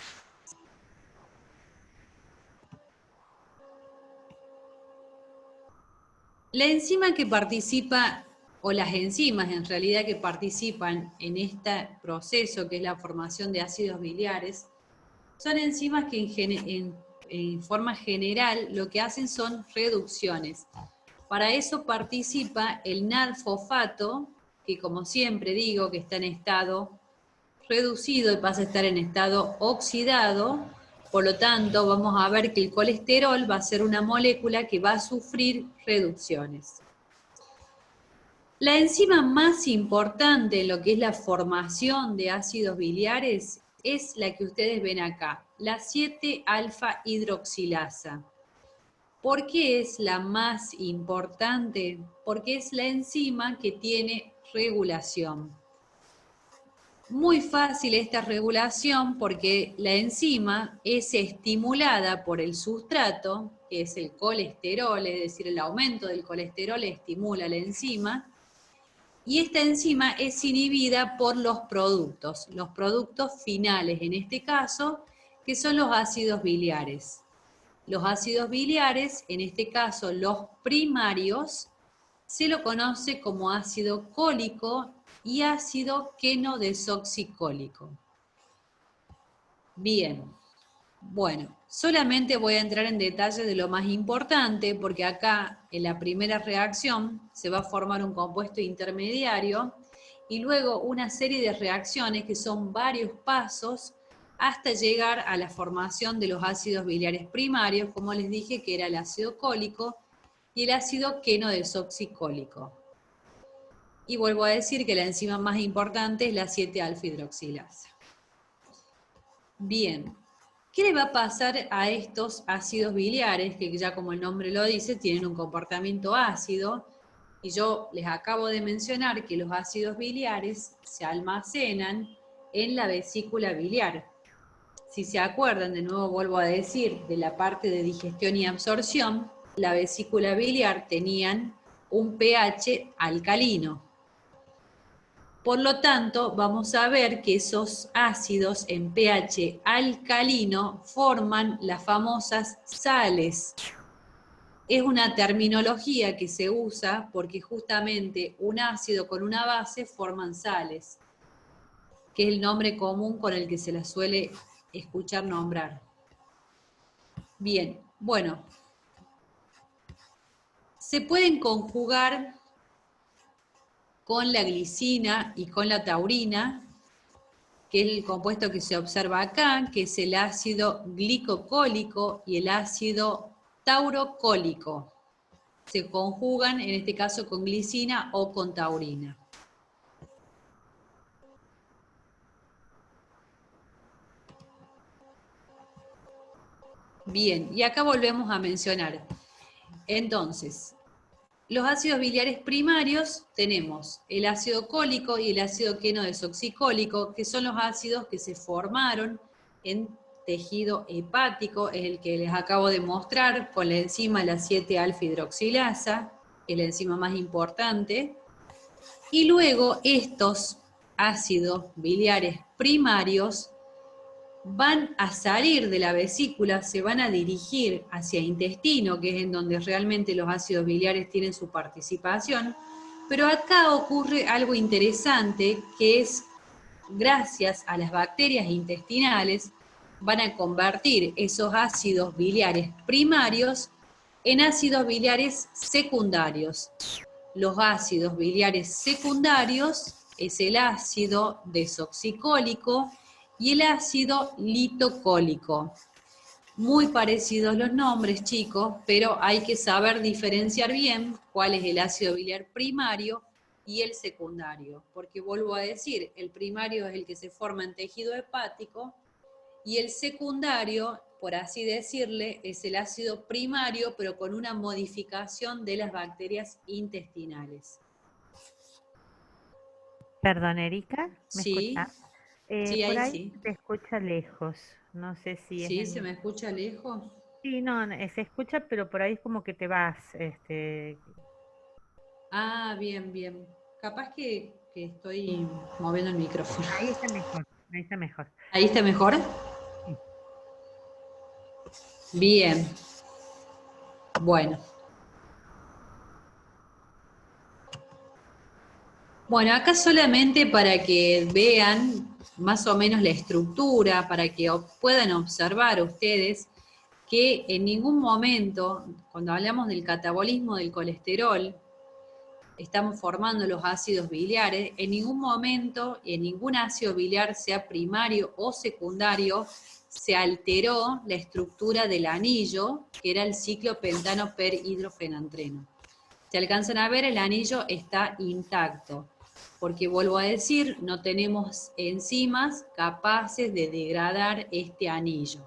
Speaker 1: La enzima que participa, o las enzimas en realidad que participan en este proceso que es la formación de ácidos biliares, son enzimas que en forma general lo que hacen son reducciones. Para eso participa el NAD-fosfato, que como siempre digo que está en estado reducido y pasa a estar en estado oxidado. Por lo tanto, vamos a ver que el colesterol va a ser una molécula que va a sufrir reducciones. La enzima más importante en lo que es la formación de ácidos biliares es la que ustedes ven acá, la 7-alfa hidroxilasa. ¿Por qué es la más importante? Porque es la enzima que tiene regulación. Muy fácil esta regulación porque la enzima es estimulada por el sustrato, que es el colesterol, es decir, el aumento del colesterol estimula la enzima, y esta enzima es inhibida por los productos finales en este caso, que son los ácidos biliares. Los ácidos biliares, en este caso los primarios, se lo conoce como ácido cólico y ácido queno-desoxicólico. Bien, bueno, solamente voy a entrar en detalle de lo más importante, porque acá en la primera reacción se va a formar un compuesto intermediario y luego una serie de reacciones que son varios pasos hasta llegar a la formación de los ácidos biliares primarios, como les dije, que era el ácido cólico y el ácido queno-desoxicólico. Y vuelvo a decir que la enzima más importante es la 7-alfa-hidroxilasa. Bien, ¿qué le va a pasar a estos ácidos biliares, que ya como el nombre lo dice, tienen un comportamiento ácido? Y yo les acabo de mencionar que los ácidos biliares se almacenan en la vesícula biliar. Si se acuerdan, de nuevo vuelvo a decir, de la parte de digestión y absorción, la vesícula biliar tenían un pH alcalino. Por lo tanto, vamos a ver que esos ácidos en pH alcalino forman las famosas sales. es una terminología que se usa porque justamente un ácido con una base forman sales, que es el nombre común con el que se las suele escuchar nombrar. Bien, bueno, se pueden conjugar con la glicina y con la taurina, que es el compuesto que se observa acá, que es el ácido glicocólico y el ácido taurocólico. Se conjugan, en este caso, con glicina o con taurina. Bien, y acá volvemos a mencionar. Entonces, los ácidos biliares primarios tenemos el ácido cólico y el ácido queno-desoxicólico, que son los ácidos que se formaron en tejido hepático, es el que les acabo de mostrar con la enzima la 7-alfa-hidroxilasa, que es la enzima más importante. Y luego estos ácidos biliares primarios van a salir de la vesícula, se van a dirigir hacia el intestino, que es en donde realmente los ácidos biliares tienen su participación, pero acá ocurre algo interesante, que es gracias a las bacterias intestinales, van a convertir esos ácidos biliares primarios en ácidos biliares secundarios. Los ácidos biliares secundarios es el ácido desoxicólico y el ácido litocólico. Muy parecidos los nombres, chicos, pero hay que saber diferenciar bien cuál es el ácido biliar primario y el secundario, porque vuelvo a decir, el primario es el que se forma en tejido hepático y el secundario, por así decirle, es el ácido primario, pero con una modificación de las bacterias intestinales.
Speaker 2: Perdón, Erika, ¿me
Speaker 1: Sí,
Speaker 2: escuchás?
Speaker 1: sí,
Speaker 2: Por
Speaker 1: ahí
Speaker 2: ahí
Speaker 1: sí.
Speaker 2: se te escucha lejos. No sé si es
Speaker 1: Sí,
Speaker 2: en
Speaker 1: ¿se
Speaker 2: mi...
Speaker 1: me escucha lejos?
Speaker 2: Sí, no, se escucha, pero por ahí es como que te vas.
Speaker 1: Ah, bien, bien. Capaz que estoy moviendo el micrófono.
Speaker 2: Ahí está mejor, ahí está mejor.
Speaker 1: ¿Ahí está mejor?
Speaker 2: Sí.
Speaker 1: Bien, bueno. Bueno, acá solamente para que vean más o menos la estructura, para que puedan observar ustedes que en ningún momento, cuando hablamos del catabolismo del colesterol, estamos formando los ácidos biliares, en ningún momento, en ningún ácido biliar, sea primario o secundario, se alteró la estructura del anillo, que era el ciclopentano per hidrofenantreno. Si alcanzan a ver, el anillo está intacto, porque vuelvo a decir, no tenemos enzimas capaces de degradar este anillo.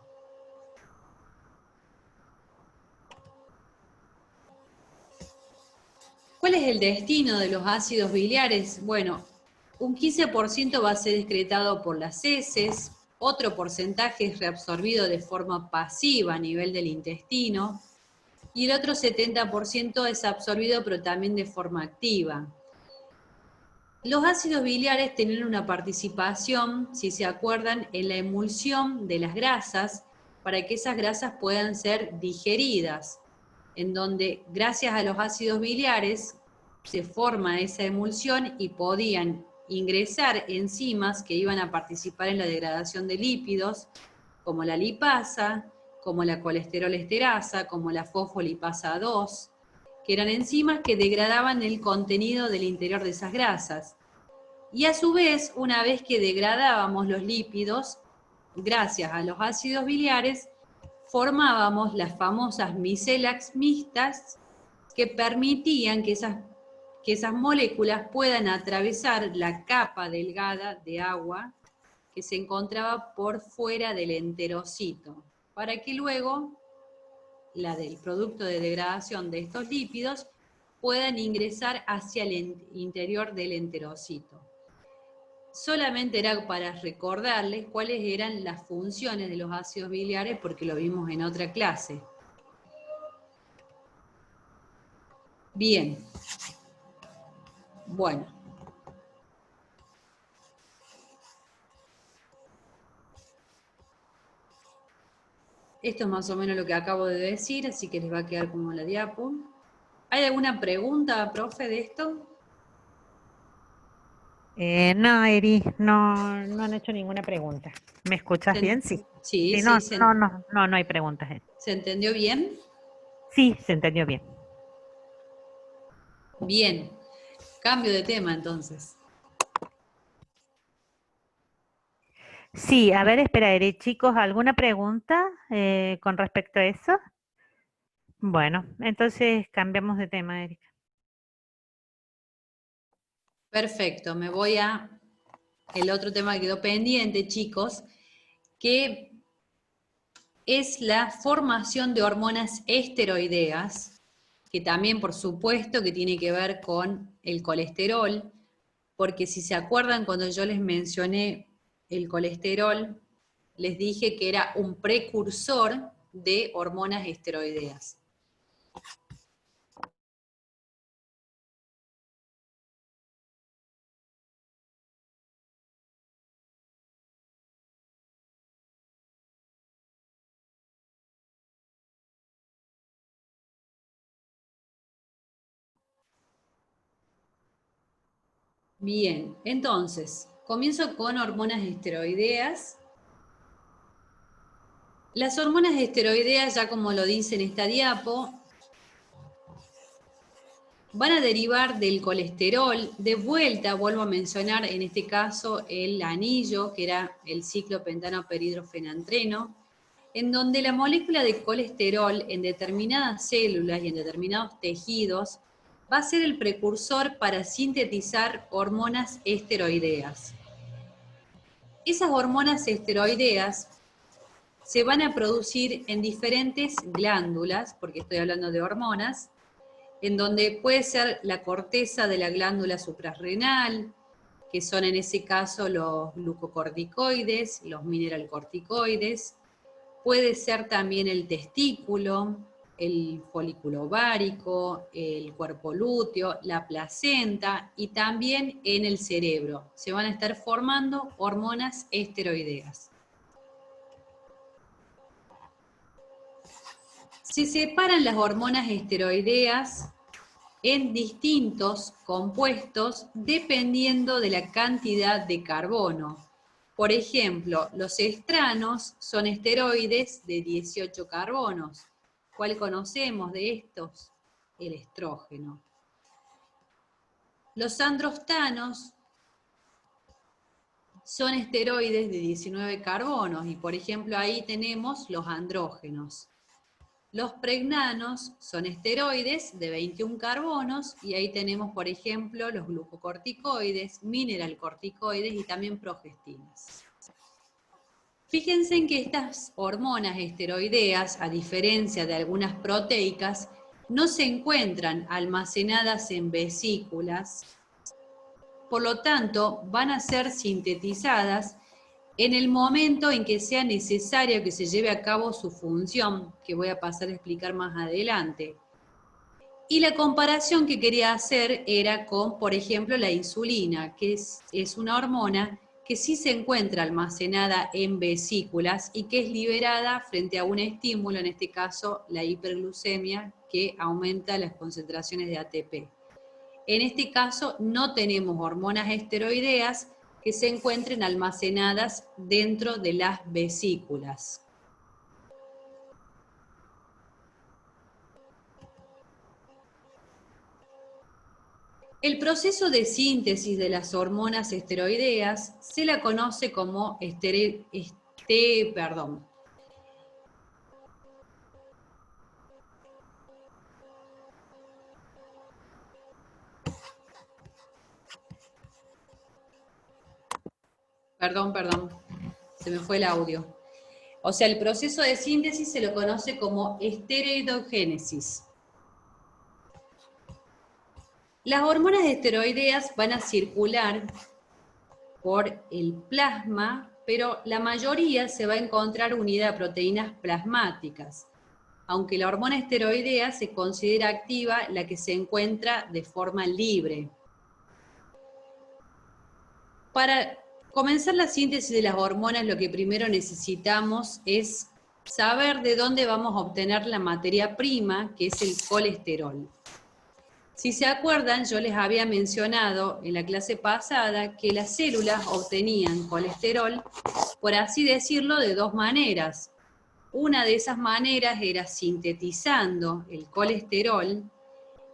Speaker 1: ¿Cuál es el destino de los ácidos biliares? Bueno, un 15% va a ser excretado por las heces, otro porcentaje es reabsorbido de forma pasiva a nivel del intestino, y el otro 70% es absorbido pero también de forma activa. Los ácidos biliares tienen una participación, si se acuerdan, en la emulsión de las grasas para que esas grasas puedan ser digeridas, en donde gracias a los ácidos biliares se forma esa emulsión y podían ingresar enzimas que iban a participar en la degradación de lípidos, como la lipasa, como la colesterol-esterasa, como la fosfolipasa 2, que eran enzimas que degradaban el contenido del interior de esas grasas. Y a su vez, una vez que degradábamos los lípidos, gracias a los ácidos biliares, formábamos las famosas micelax mixtas que permitían que esas moléculas puedan atravesar la capa delgada de agua que se encontraba por fuera del enterocito, para que luego la del producto de degradación de estos lípidos puedan ingresar hacia el interior del enterocito. Solamente era para recordarles cuáles eran las funciones de los ácidos biliares, porque lo vimos en otra clase. Bien. Bueno. Esto es más o menos lo que acabo de decir, así que les va a quedar como la diapo. ¿Hay alguna pregunta, profe, de esto?
Speaker 2: No, Eri, no han hecho ninguna pregunta. ¿Me escuchas bien? Sí.
Speaker 1: Sí,
Speaker 2: Sí,
Speaker 1: sí,
Speaker 2: no hay preguntas.
Speaker 1: ¿se entendió bien?
Speaker 2: Sí, se entendió bien.
Speaker 1: Bien. Cambio de tema, entonces.
Speaker 2: Sí, a ver, espera, Eri, chicos, ¿alguna pregunta con respecto a eso? Bueno, entonces cambiamos de tema, Erika.
Speaker 1: Perfecto, me voy a el otro tema que quedó pendiente, chicos, que es la formación de hormonas esteroideas, que también, por supuesto, que tiene que ver con el colesterol, porque si se acuerdan, cuando yo les mencioné el colesterol, les dije que era un precursor de hormonas esteroideas. Bien, entonces, comienzo con hormonas esteroideas. Las hormonas esteroideas, ya como lo dice en esta diapo, van a derivar del colesterol. De vuelta, vuelvo a mencionar en este caso el anillo, que era el ciclopentano perhidrofenantreno, en donde la molécula de colesterol en determinadas células y en determinados tejidos va a ser el precursor para sintetizar hormonas esteroideas. Esas hormonas esteroideas se van a producir en diferentes glándulas, porque estoy hablando de hormonas, en donde puede ser la corteza de la glándula suprarrenal, que son en ese caso los glucocorticoides, los mineralcorticoides, puede ser también el testículo, el folículo ovárico, el cuerpo lúteo, la placenta y también en el cerebro. Se van a estar formando hormonas esteroideas. Se separan las hormonas esteroideas en distintos compuestos dependiendo de la cantidad de carbono. Por ejemplo, los estranos son esteroides de 18 carbonos. ¿Cuál conocemos de estos? El estrógeno. Los androstanos son esteroides de 19 carbonos y, por ejemplo, ahí tenemos los andrógenos. Los pregnanos son esteroides de 21 carbonos y ahí tenemos, por ejemplo, los glucocorticoides, mineralcorticoides y también progestinas. Fíjense en que estas hormonas esteroideas, a diferencia de algunas proteicas, no se encuentran almacenadas en vesículas, por lo tanto, van a ser sintetizadas en el momento en que sea necesario que se lleve a cabo su función, que voy a pasar a explicar más adelante. Y la comparación que quería hacer era con, por ejemplo, la insulina, que es una hormona que sí se encuentra almacenada en vesículas y que es liberada frente a un estímulo, en este caso la hiperglucemia, que aumenta las concentraciones de ATP. En este caso no tenemos hormonas esteroideas que se encuentren almacenadas dentro de las vesículas. El proceso de síntesis de las hormonas esteroideas se la conoce como se me fue el audio. O sea, el proceso de síntesis se lo conoce como esteroidogénesis. Las hormonas esteroideas van a circular por el plasma, pero la mayoría se va a encontrar unida a proteínas plasmáticas, aunque la hormona esteroidea se considera activa la que se encuentra de forma libre. Para comenzar la síntesis de las hormonas, lo que primero necesitamos es saber de dónde vamos a obtener la materia prima, que es el colesterol. Si se acuerdan, yo les había mencionado en la clase pasada que las células obtenían colesterol, por así decirlo, de dos maneras. Una de esas maneras era sintetizando el colesterol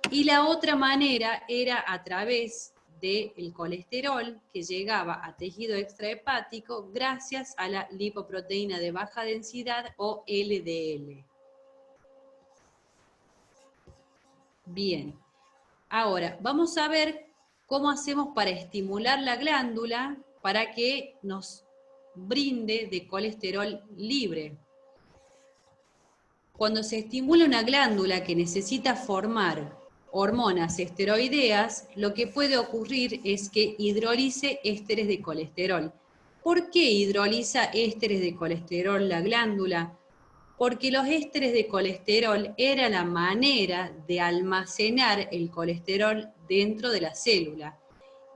Speaker 1: y la otra manera era a través del colesterol que llegaba a tejido extrahepático gracias a la lipoproteína de baja densidad o LDL. Bien, ahora vamos a ver cómo hacemos para estimular la glándula para que nos brinde de colesterol libre. Cuando se estimula una glándula que necesita formar hormonas esteroideas, lo que puede ocurrir es que hidrolice ésteres de colesterol. ¿Por qué hidroliza ésteres de colesterol la glándula? Porque los ésteres de colesterol era la manera de almacenar el colesterol dentro de la célula.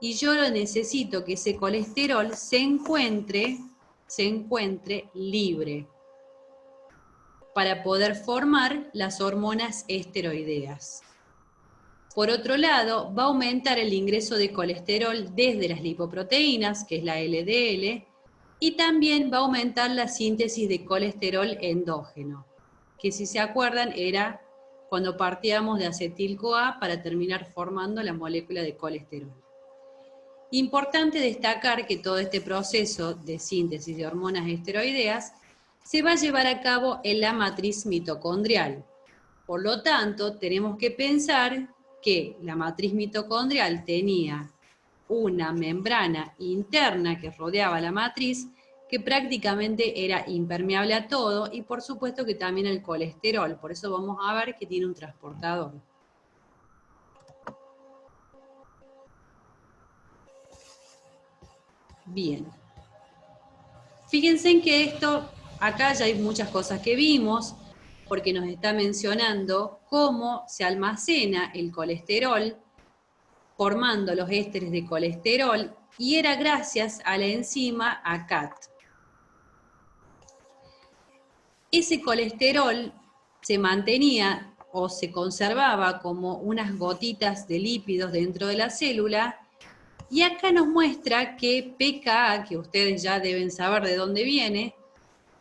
Speaker 1: Y yo necesito que ese colesterol se encuentre libre para poder formar las hormonas esteroideas. Por otro lado, va a aumentar el ingreso de colesterol desde las lipoproteínas, que es la LDL, y también va a aumentar la síntesis de colesterol endógeno, que si se acuerdan era cuando partíamos de acetil-CoA para terminar formando la molécula de colesterol. Importante destacar que todo este proceso de síntesis de hormonas esteroideas se va a llevar a cabo en la matriz mitocondrial. Por lo tanto, tenemos que pensar que la matriz mitocondrial tenía una membrana interna que rodeaba la matriz que prácticamente era impermeable a todo y por supuesto que también al colesterol. Por eso vamos a ver que tiene un transportador. Bien. Fíjense en que esto, acá ya hay muchas cosas que vimos, porque nos está mencionando cómo se almacena el colesterol, formando los ésteres de colesterol, y era gracias a la enzima ACAT. Ese colesterol se mantenía o se conservaba como unas gotitas de lípidos dentro de la célula, y acá nos muestra que pKa, que ustedes ya deben saber de dónde viene,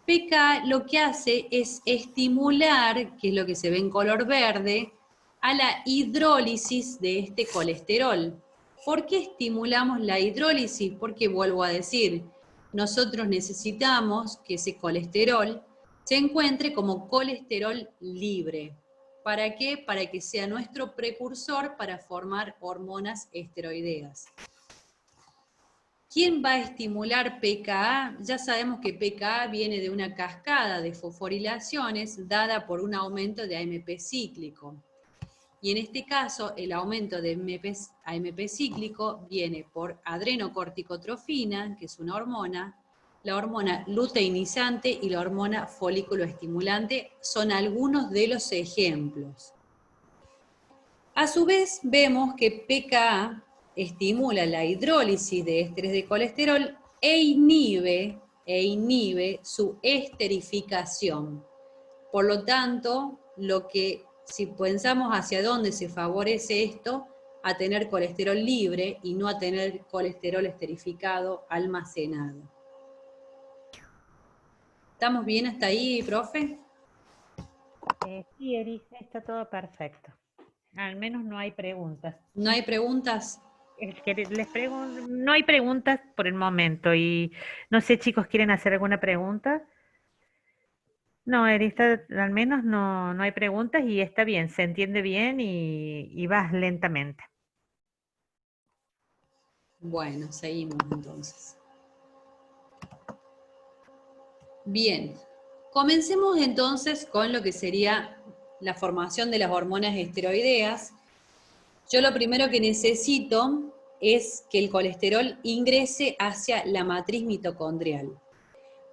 Speaker 1: pKa lo que hace es estimular, que es lo que se ve en color verde, a la hidrólisis de este colesterol. ¿Por qué estimulamos la hidrólisis? Porque vuelvo a decir, nosotros necesitamos que ese colesterol se encuentre como colesterol libre. ¿Para qué? Para que sea nuestro precursor para formar hormonas esteroideas. ¿Quién va a estimular pKa? Ya sabemos que pKa viene de una cascada de fosforilaciones dada por un aumento de AMP cíclico. Y en este caso, el aumento de AMP cíclico viene por adrenocorticotrofina, que es una hormona, la hormona luteinizante y la hormona folículo estimulante son algunos de los ejemplos. A su vez, vemos que pKa estimula la hidrólisis de ésteres de colesterol e inhibe su esterificación. Por lo tanto, si pensamos hacia dónde se favorece esto, a tener colesterol libre y no a tener colesterol esterificado almacenado. ¿Estamos bien hasta ahí, profe?
Speaker 2: Sí, Eri, está todo perfecto. Al menos no hay preguntas.
Speaker 1: ¿No hay preguntas?
Speaker 2: No hay preguntas por el momento. Y no sé, chicos, ¿quieren hacer alguna pregunta? No, Eri, al menos no hay preguntas y está bien, se entiende bien y vas lentamente.
Speaker 1: Bueno, seguimos entonces. Bien, comencemos entonces con lo que sería la formación de las hormonas esteroideas. Yo lo primero que necesito es que el colesterol ingrese hacia la matriz mitocondrial.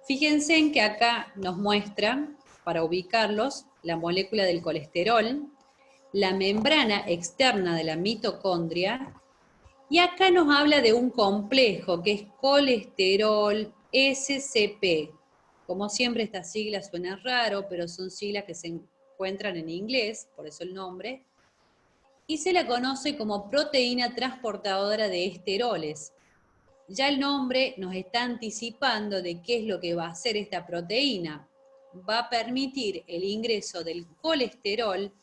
Speaker 1: Fíjense en que acá nos muestra, para ubicarlos, la molécula del colesterol, la membrana externa de la mitocondria, y acá nos habla de un complejo que es colesterol SCP. Como siempre, estas siglas suenan raro, pero son siglas que se encuentran en inglés, por eso el nombre, y se la conoce como proteína transportadora de esteroles. Ya el nombre nos está anticipando de qué es lo que va a hacer esta proteína. Va a permitir el ingreso del colesterol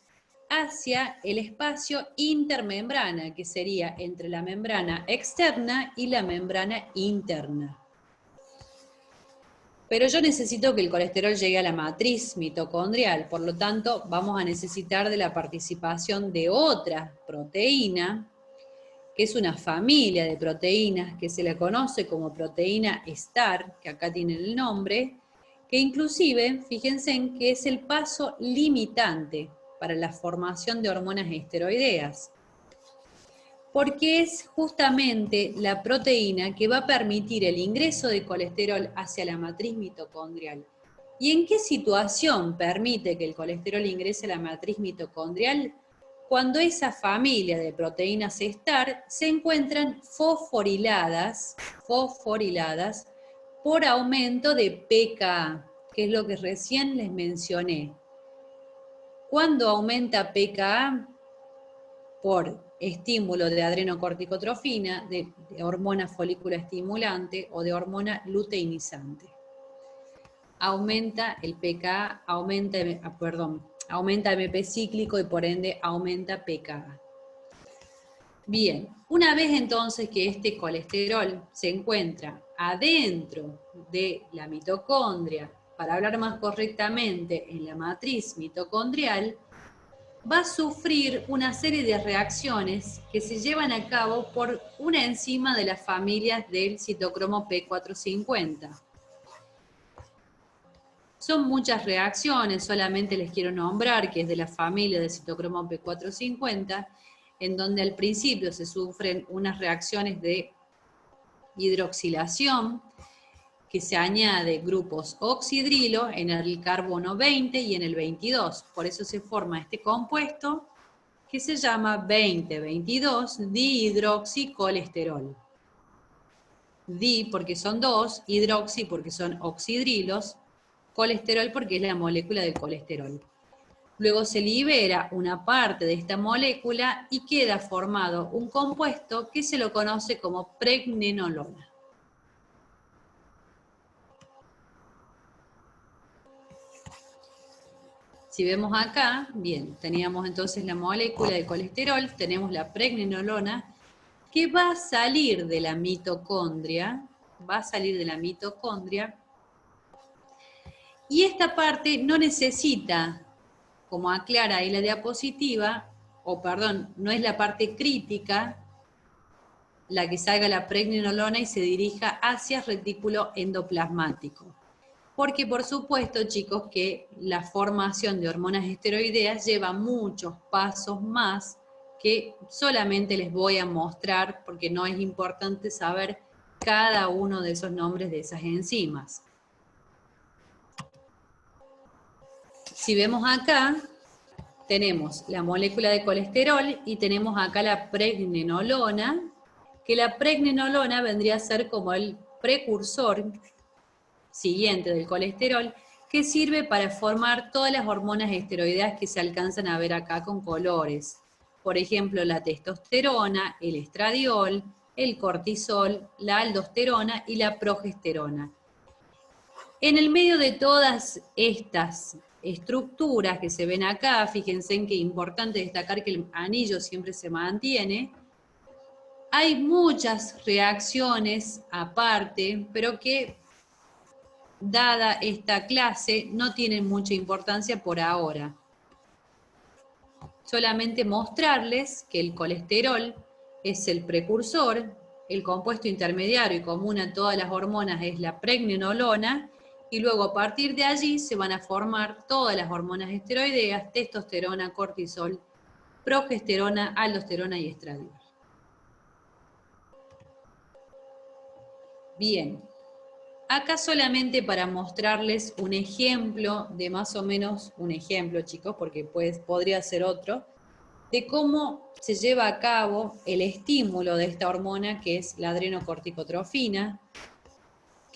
Speaker 1: hacia el espacio intermembrana, que sería entre la membrana externa y la membrana interna. Pero yo necesito que el colesterol llegue a la matriz mitocondrial, por lo tanto vamos a necesitar de la participación de otra proteína, que es una familia de proteínas que se la conoce como proteína STAR, que acá tienen el nombre, que inclusive, fíjense en que es el paso limitante para la formación de hormonas esteroideas, porque es justamente la proteína que va a permitir el ingreso de colesterol hacia la matriz mitocondrial. ¿Y en qué situación permite que el colesterol ingrese a la matriz mitocondrial? Cuando esa familia de proteínas STAR se encuentran fosforiladas por aumento de pKa, que es lo que recién les mencioné. ¿Cuándo aumenta pKa? Por estímulo de adrenocorticotrofina, de hormona folículo estimulante o de hormona luteinizante. Aumenta el pKa, aumenta MP cíclico y por ende aumenta pKa. Bien, una vez entonces que este colesterol se encuentra adentro de la mitocondria, para hablar más correctamente, en la matriz mitocondrial, va a sufrir una serie de reacciones que se llevan a cabo por una enzima de las familias del citocromo P450. Son muchas reacciones, solamente les quiero nombrar que es de la familia del citocromo P450, en donde al principio se sufren unas reacciones de hidroxilación, que se añade grupos oxidrilo en el carbono 20 y en el 22. Por eso se forma este compuesto que se llama 20-22 dihidroxicolesterol. Di porque son dos, hidroxi porque son oxidrilos, colesterol porque es la molécula del colesterol. Luego se libera una parte de esta molécula y queda formado un compuesto que se lo conoce como pregnenolona. Si vemos acá, bien, teníamos entonces la molécula de colesterol, tenemos la pregnenolona, que va a salir de la mitocondria, y esta parte no necesita, como aclara ahí la diapositiva, no es la parte crítica, la que salga la pregnenolona y se dirija hacia el retículo endoplasmático. Porque por supuesto, chicos, que la formación de hormonas esteroideas lleva muchos pasos más que solamente les voy a mostrar, porque no es importante saber cada uno de esos nombres de esas enzimas. Si vemos acá, tenemos la molécula de colesterol y tenemos acá la pregnenolona, que la pregnenolona vendría a ser como el precursor siguiente del colesterol, que sirve para formar todas las hormonas esteroideas que se alcanzan a ver acá con colores. Por ejemplo, la testosterona, el estradiol, el cortisol, la aldosterona y la progesterona. En el medio de todas estas estructuras que se ven acá, fíjense en que es importante destacar que el anillo siempre se mantiene. Hay muchas reacciones aparte, pero que dada esta clase, no tienen mucha importancia por ahora. Solamente mostrarles que el colesterol es el precursor, el compuesto intermediario y común a todas las hormonas es la pregnenolona, y luego a partir de allí se van a formar todas las hormonas esteroideas, testosterona, cortisol, progesterona, aldosterona y estradiol. Bien. Acá solamente para mostrarles un ejemplo de más o menos, un ejemplo chicos, porque podría ser otro, de cómo se lleva a cabo el estímulo de esta hormona que es la adrenocorticotrofina,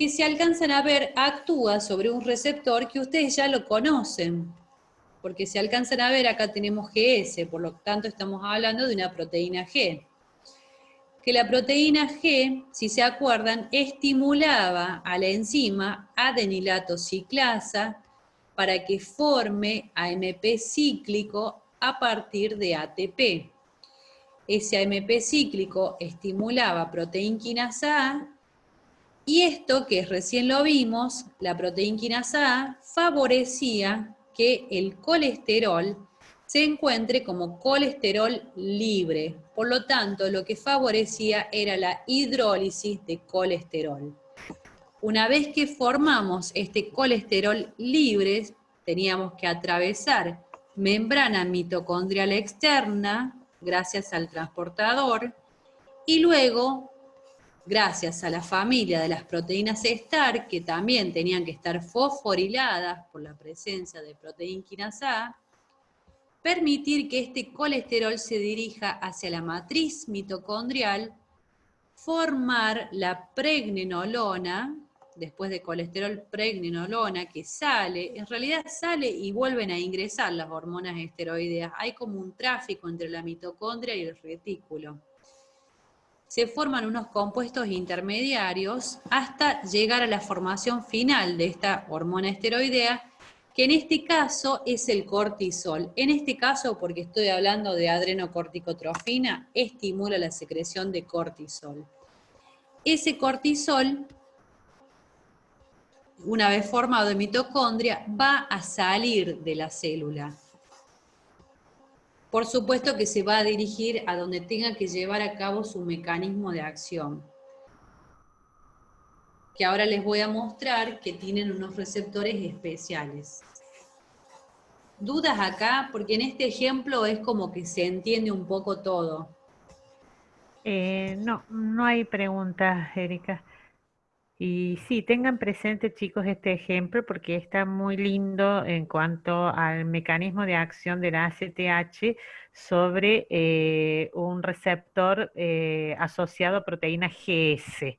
Speaker 1: que si alcanzan a ver, actúa sobre un receptor que ustedes ya lo conocen. Porque si alcanzan a ver, acá tenemos GS, por lo tanto estamos hablando de una proteína G. Que la proteína G, si se acuerdan, estimulaba a la enzima adenilato ciclasa para que forme AMP cíclico a partir de ATP. Ese AMP cíclico estimulaba proteína quinasa A, y esto, que recién lo vimos, la proteína quinasa A, favorecía que el colesterol se encuentre como colesterol libre. Por lo tanto, lo que favorecía era la hidrólisis de colesterol. Una vez que formamos este colesterol libre, teníamos que atravesar membrana mitocondrial externa, gracias al transportador, y luego, gracias a la familia de las proteínas STAR, que también tenían que estar fosforiladas por la presencia de proteína quinasa A, permitir que este colesterol se dirija hacia la matriz mitocondrial, formar la pregnenolona, después de colesterol pregnenolona, que sale, en realidad sale y vuelven a ingresar las hormonas esteroideas. Hay como un tráfico entre la mitocondria y el retículo. Se forman unos compuestos intermediarios hasta llegar a la formación final de esta hormona esteroidea, que en este caso es el cortisol. En este caso, porque estoy hablando de adrenocorticotrofina, estimula la secreción de cortisol. Ese cortisol, una vez formado en mitocondria, va a salir de la célula. Por supuesto que se va a dirigir a donde tenga que llevar a cabo su mecanismo de acción, que ahora les voy a mostrar que tienen unos receptores especiales. ¿Dudas acá? Porque en este ejemplo es como que se entiende un poco todo.
Speaker 2: No hay preguntas, Erika. Y sí, tengan presente, chicos, este ejemplo porque está muy lindo en cuanto al mecanismo de acción de la ACTH sobre un receptor asociado a proteína GS.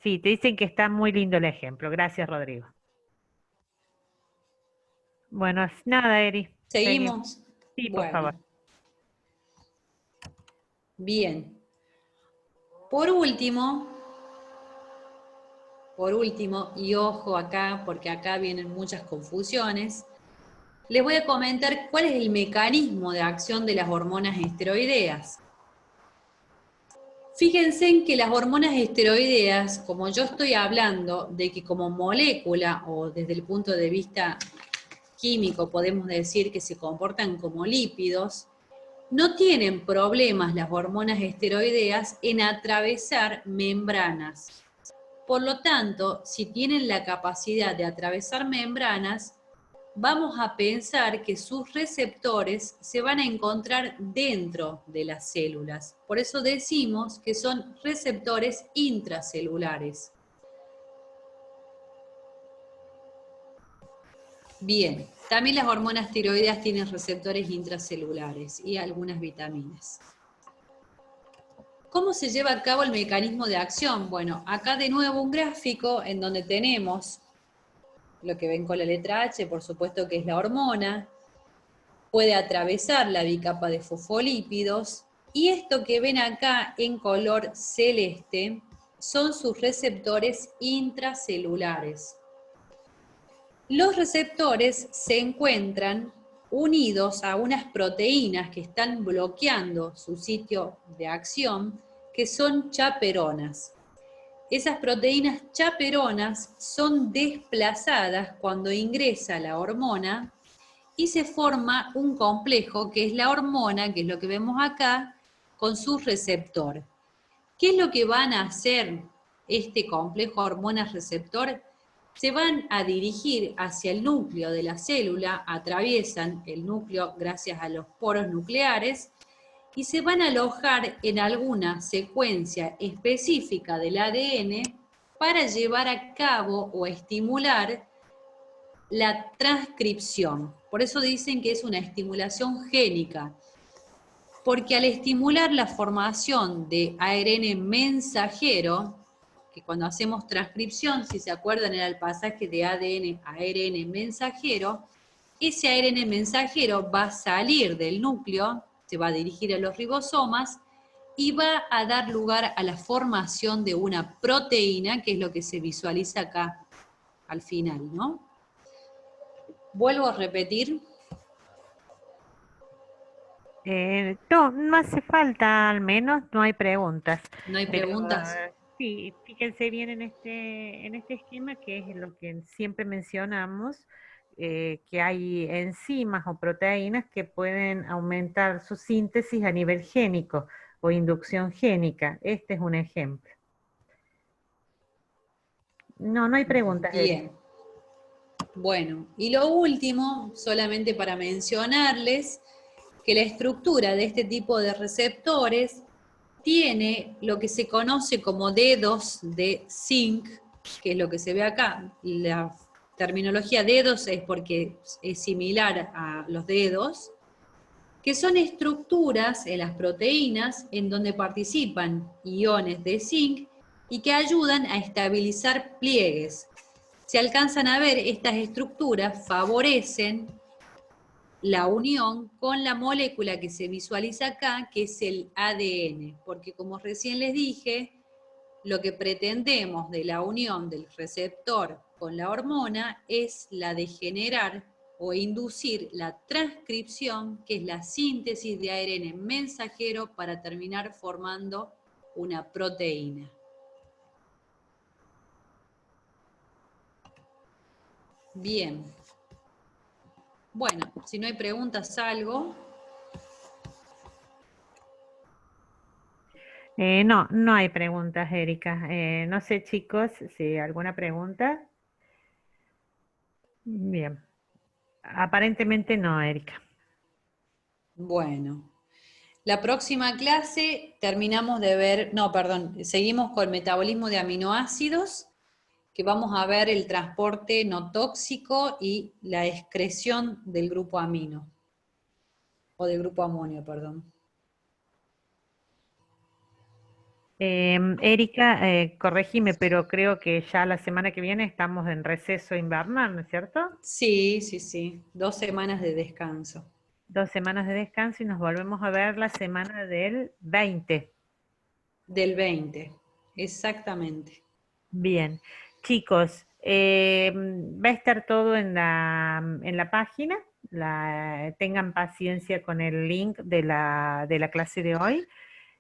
Speaker 2: Sí, te dicen que está muy lindo el ejemplo. Gracias, Rodrigo. Bueno, nada, Eri. Seguimos.
Speaker 1: ¿Seguimos?
Speaker 2: Sí, por
Speaker 1: Bueno,
Speaker 2: favor.
Speaker 1: bien. Por último, y ojo acá, porque acá vienen muchas confusiones, les voy a comentar cuál es el mecanismo de acción de las hormonas esteroideas. Fíjense en que las hormonas esteroideas, como yo estoy hablando de que como molécula o desde el punto de vista químico podemos decir que se comportan como lípidos, no tienen problemas las hormonas esteroideas en atravesar membranas. Por lo tanto, si tienen la capacidad de atravesar membranas, vamos a pensar que sus receptores se van a encontrar dentro de las células. Por eso decimos que son receptores intracelulares. Bien, también las hormonas tiroideas tienen receptores intracelulares y algunas vitaminas. ¿Cómo se lleva a cabo el mecanismo de acción? Bueno, acá de nuevo un gráfico en donde tenemos lo que ven con la letra H, por supuesto que es la hormona, puede atravesar la bicapa de fosfolípidos, y esto que ven acá en color celeste son sus receptores intracelulares. Los receptores se encuentran unidos a unas proteínas que están bloqueando su sitio de acción, que son chaperonas. Esas proteínas chaperonas son desplazadas cuando ingresa la hormona y se forma un complejo que es la hormona, que es lo que vemos acá, con su receptor. ¿Qué es lo que van a hacer este complejo hormona-receptor? Se van a dirigir hacia el núcleo de la célula, atraviesan el núcleo gracias a los poros nucleares, y se van a alojar en alguna secuencia específica del ADN para llevar a cabo o estimular la transcripción. Por eso dicen que es una estimulación génica, porque al estimular la formación de ARN mensajero, que cuando hacemos transcripción, si se acuerdan, era el pasaje de ADN a ARN mensajero. Ese ARN mensajero va a salir del núcleo, se va a dirigir a los ribosomas y va a dar lugar a la formación de una proteína, que es lo que se visualiza acá al final, ¿no? Vuelvo a repetir.
Speaker 2: No, no hace falta, al menos no hay preguntas.
Speaker 1: ¿No hay
Speaker 2: Pero
Speaker 1: preguntas?
Speaker 2: sí, fíjense bien en este esquema, que es lo que siempre mencionamos, que hay enzimas o proteínas que pueden aumentar su síntesis a nivel génico o inducción génica. Este es un ejemplo. No, no hay preguntas, Erika.
Speaker 1: Bien. Bueno, y lo último, solamente para mencionarles, que la estructura de este tipo de receptores tiene lo que se conoce como dedos de zinc, que es lo que se ve acá. La terminología dedos es porque es similar a los dedos, que son estructuras en las proteínas en donde participan iones de zinc y que ayudan a estabilizar pliegues. Se alcanzan a ver, estas estructuras favorecen la unión con la molécula que se visualiza acá, que es el ADN, porque como recién les dije, lo que pretendemos de la unión del receptor con la hormona es la de generar o inducir la transcripción, que es la síntesis de ARN mensajero para terminar formando una proteína. Bien. Bueno, si no hay preguntas, salgo.
Speaker 2: No, no hay preguntas, Erika. No sé, chicos, si alguna pregunta. Bien. Aparentemente no, Erika.
Speaker 1: Bueno, la próxima clase terminamos de ver, no, perdón, seguimos con el metabolismo de aminoácidos, que vamos a ver el transporte no tóxico y la excreción del grupo amino, o del grupo amonio, perdón.
Speaker 2: Erika, corregime, pero creo que ya la semana que viene estamos en receso invernal, ¿no es cierto?
Speaker 1: Sí, sí, sí, 2 semanas de descanso.
Speaker 2: 2 semanas de descanso y nos volvemos a ver la semana del 20.
Speaker 1: Del 20, exactamente.
Speaker 2: Bien, chicos, va a estar todo en la página. Tengan paciencia con el link de la clase de hoy,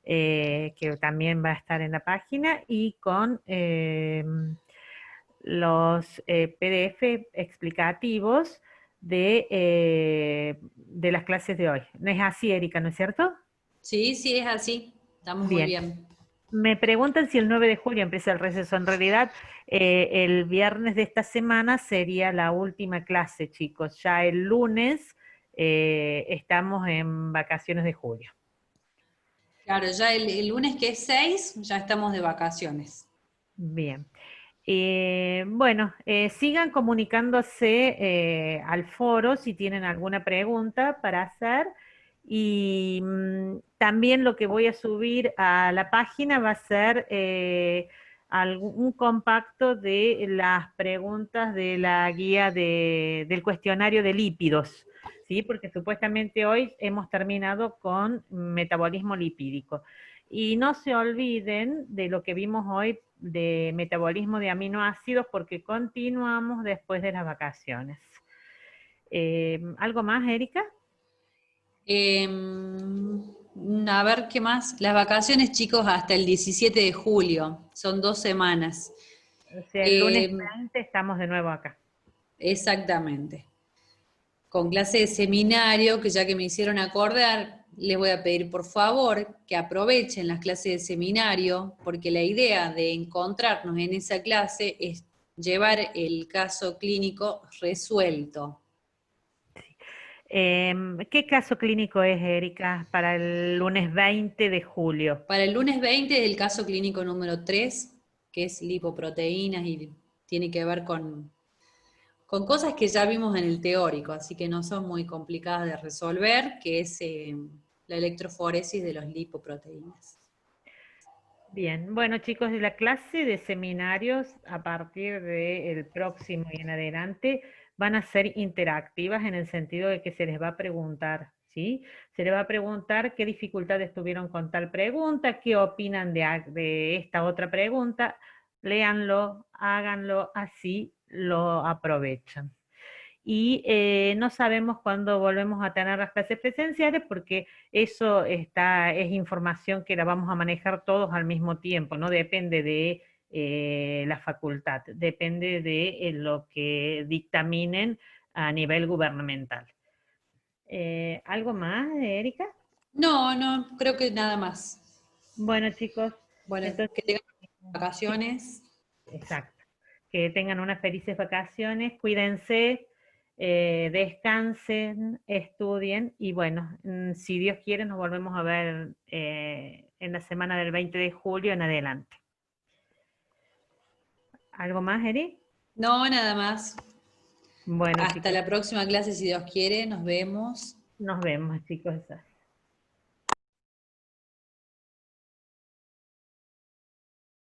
Speaker 2: que también va a estar en la página, y con los PDF explicativos de las clases de hoy. ¿No es así, Erika, no es cierto?
Speaker 1: Sí, sí, es así, estamos muy
Speaker 2: Bien.
Speaker 1: bien.
Speaker 2: Me preguntan si el 9 de julio empieza el receso. En realidad, el viernes de esta semana sería la última clase, chicos. Ya el lunes estamos en vacaciones de julio.
Speaker 1: Claro, ya el lunes que es 6, ya estamos de vacaciones.
Speaker 2: Bien. Bueno, sigan comunicándose al foro si tienen alguna pregunta para hacer. Y también lo que voy a subir a la página va a ser un compacto de las preguntas de la guía del cuestionario de lípidos, ¿sí? Porque supuestamente hoy hemos terminado con metabolismo lipídico. Y no se olviden de lo que vimos hoy de metabolismo de aminoácidos, porque continuamos después de las vacaciones. ¿Algo más, Erika?
Speaker 1: A ver, ¿qué más? Las vacaciones, chicos, hasta el 17 de julio. Son 2 semanas.
Speaker 2: O sea, el lunes
Speaker 1: Eh,
Speaker 2: 20 estamos de nuevo acá.
Speaker 1: exactamente. Con clase de seminario, que ya que me hicieron acordar, les voy a pedir por favor que aprovechen las clases de seminario, porque la idea de encontrarnos en esa clase es llevar el caso clínico resuelto.
Speaker 2: ¿Qué caso clínico es, Erika, para el lunes 20 de julio?
Speaker 1: Para el lunes 20 es el caso clínico número 3, que es lipoproteínas y tiene que ver con cosas que ya vimos en el teórico, así que no son muy complicadas de resolver, que es la electroforesis de las lipoproteínas.
Speaker 2: Bien, bueno chicos, la clase de seminarios a partir del próximo y en adelante van a ser interactivas en el sentido de que se les va a preguntar, ¿sí? Se les va a preguntar qué dificultades tuvieron con tal pregunta, qué opinan de esta otra pregunta, léanlo, háganlo, así lo aprovechan. Y no sabemos cuándo volvemos a tener las clases presenciales porque eso es información que la vamos a manejar todos al mismo tiempo, no depende de la facultad, depende de lo que dictaminen a nivel gubernamental. ¿Algo más, Erika?
Speaker 1: No, no, creo que nada más.
Speaker 2: Bueno, chicos,
Speaker 1: Bueno,
Speaker 2: entonces,
Speaker 1: que tengan
Speaker 2: sí,
Speaker 1: vacaciones.
Speaker 2: exacto. Que tengan unas felices vacaciones, cuídense, descansen, estudien y bueno, si Dios quiere nos volvemos a ver en la semana del 20 de julio en adelante. ¿Algo más, Eri?
Speaker 1: No, nada más.
Speaker 2: Bueno,
Speaker 1: Hasta
Speaker 2: chicos,
Speaker 1: la próxima clase, si Dios quiere. Nos vemos.
Speaker 2: nos vemos, chicos.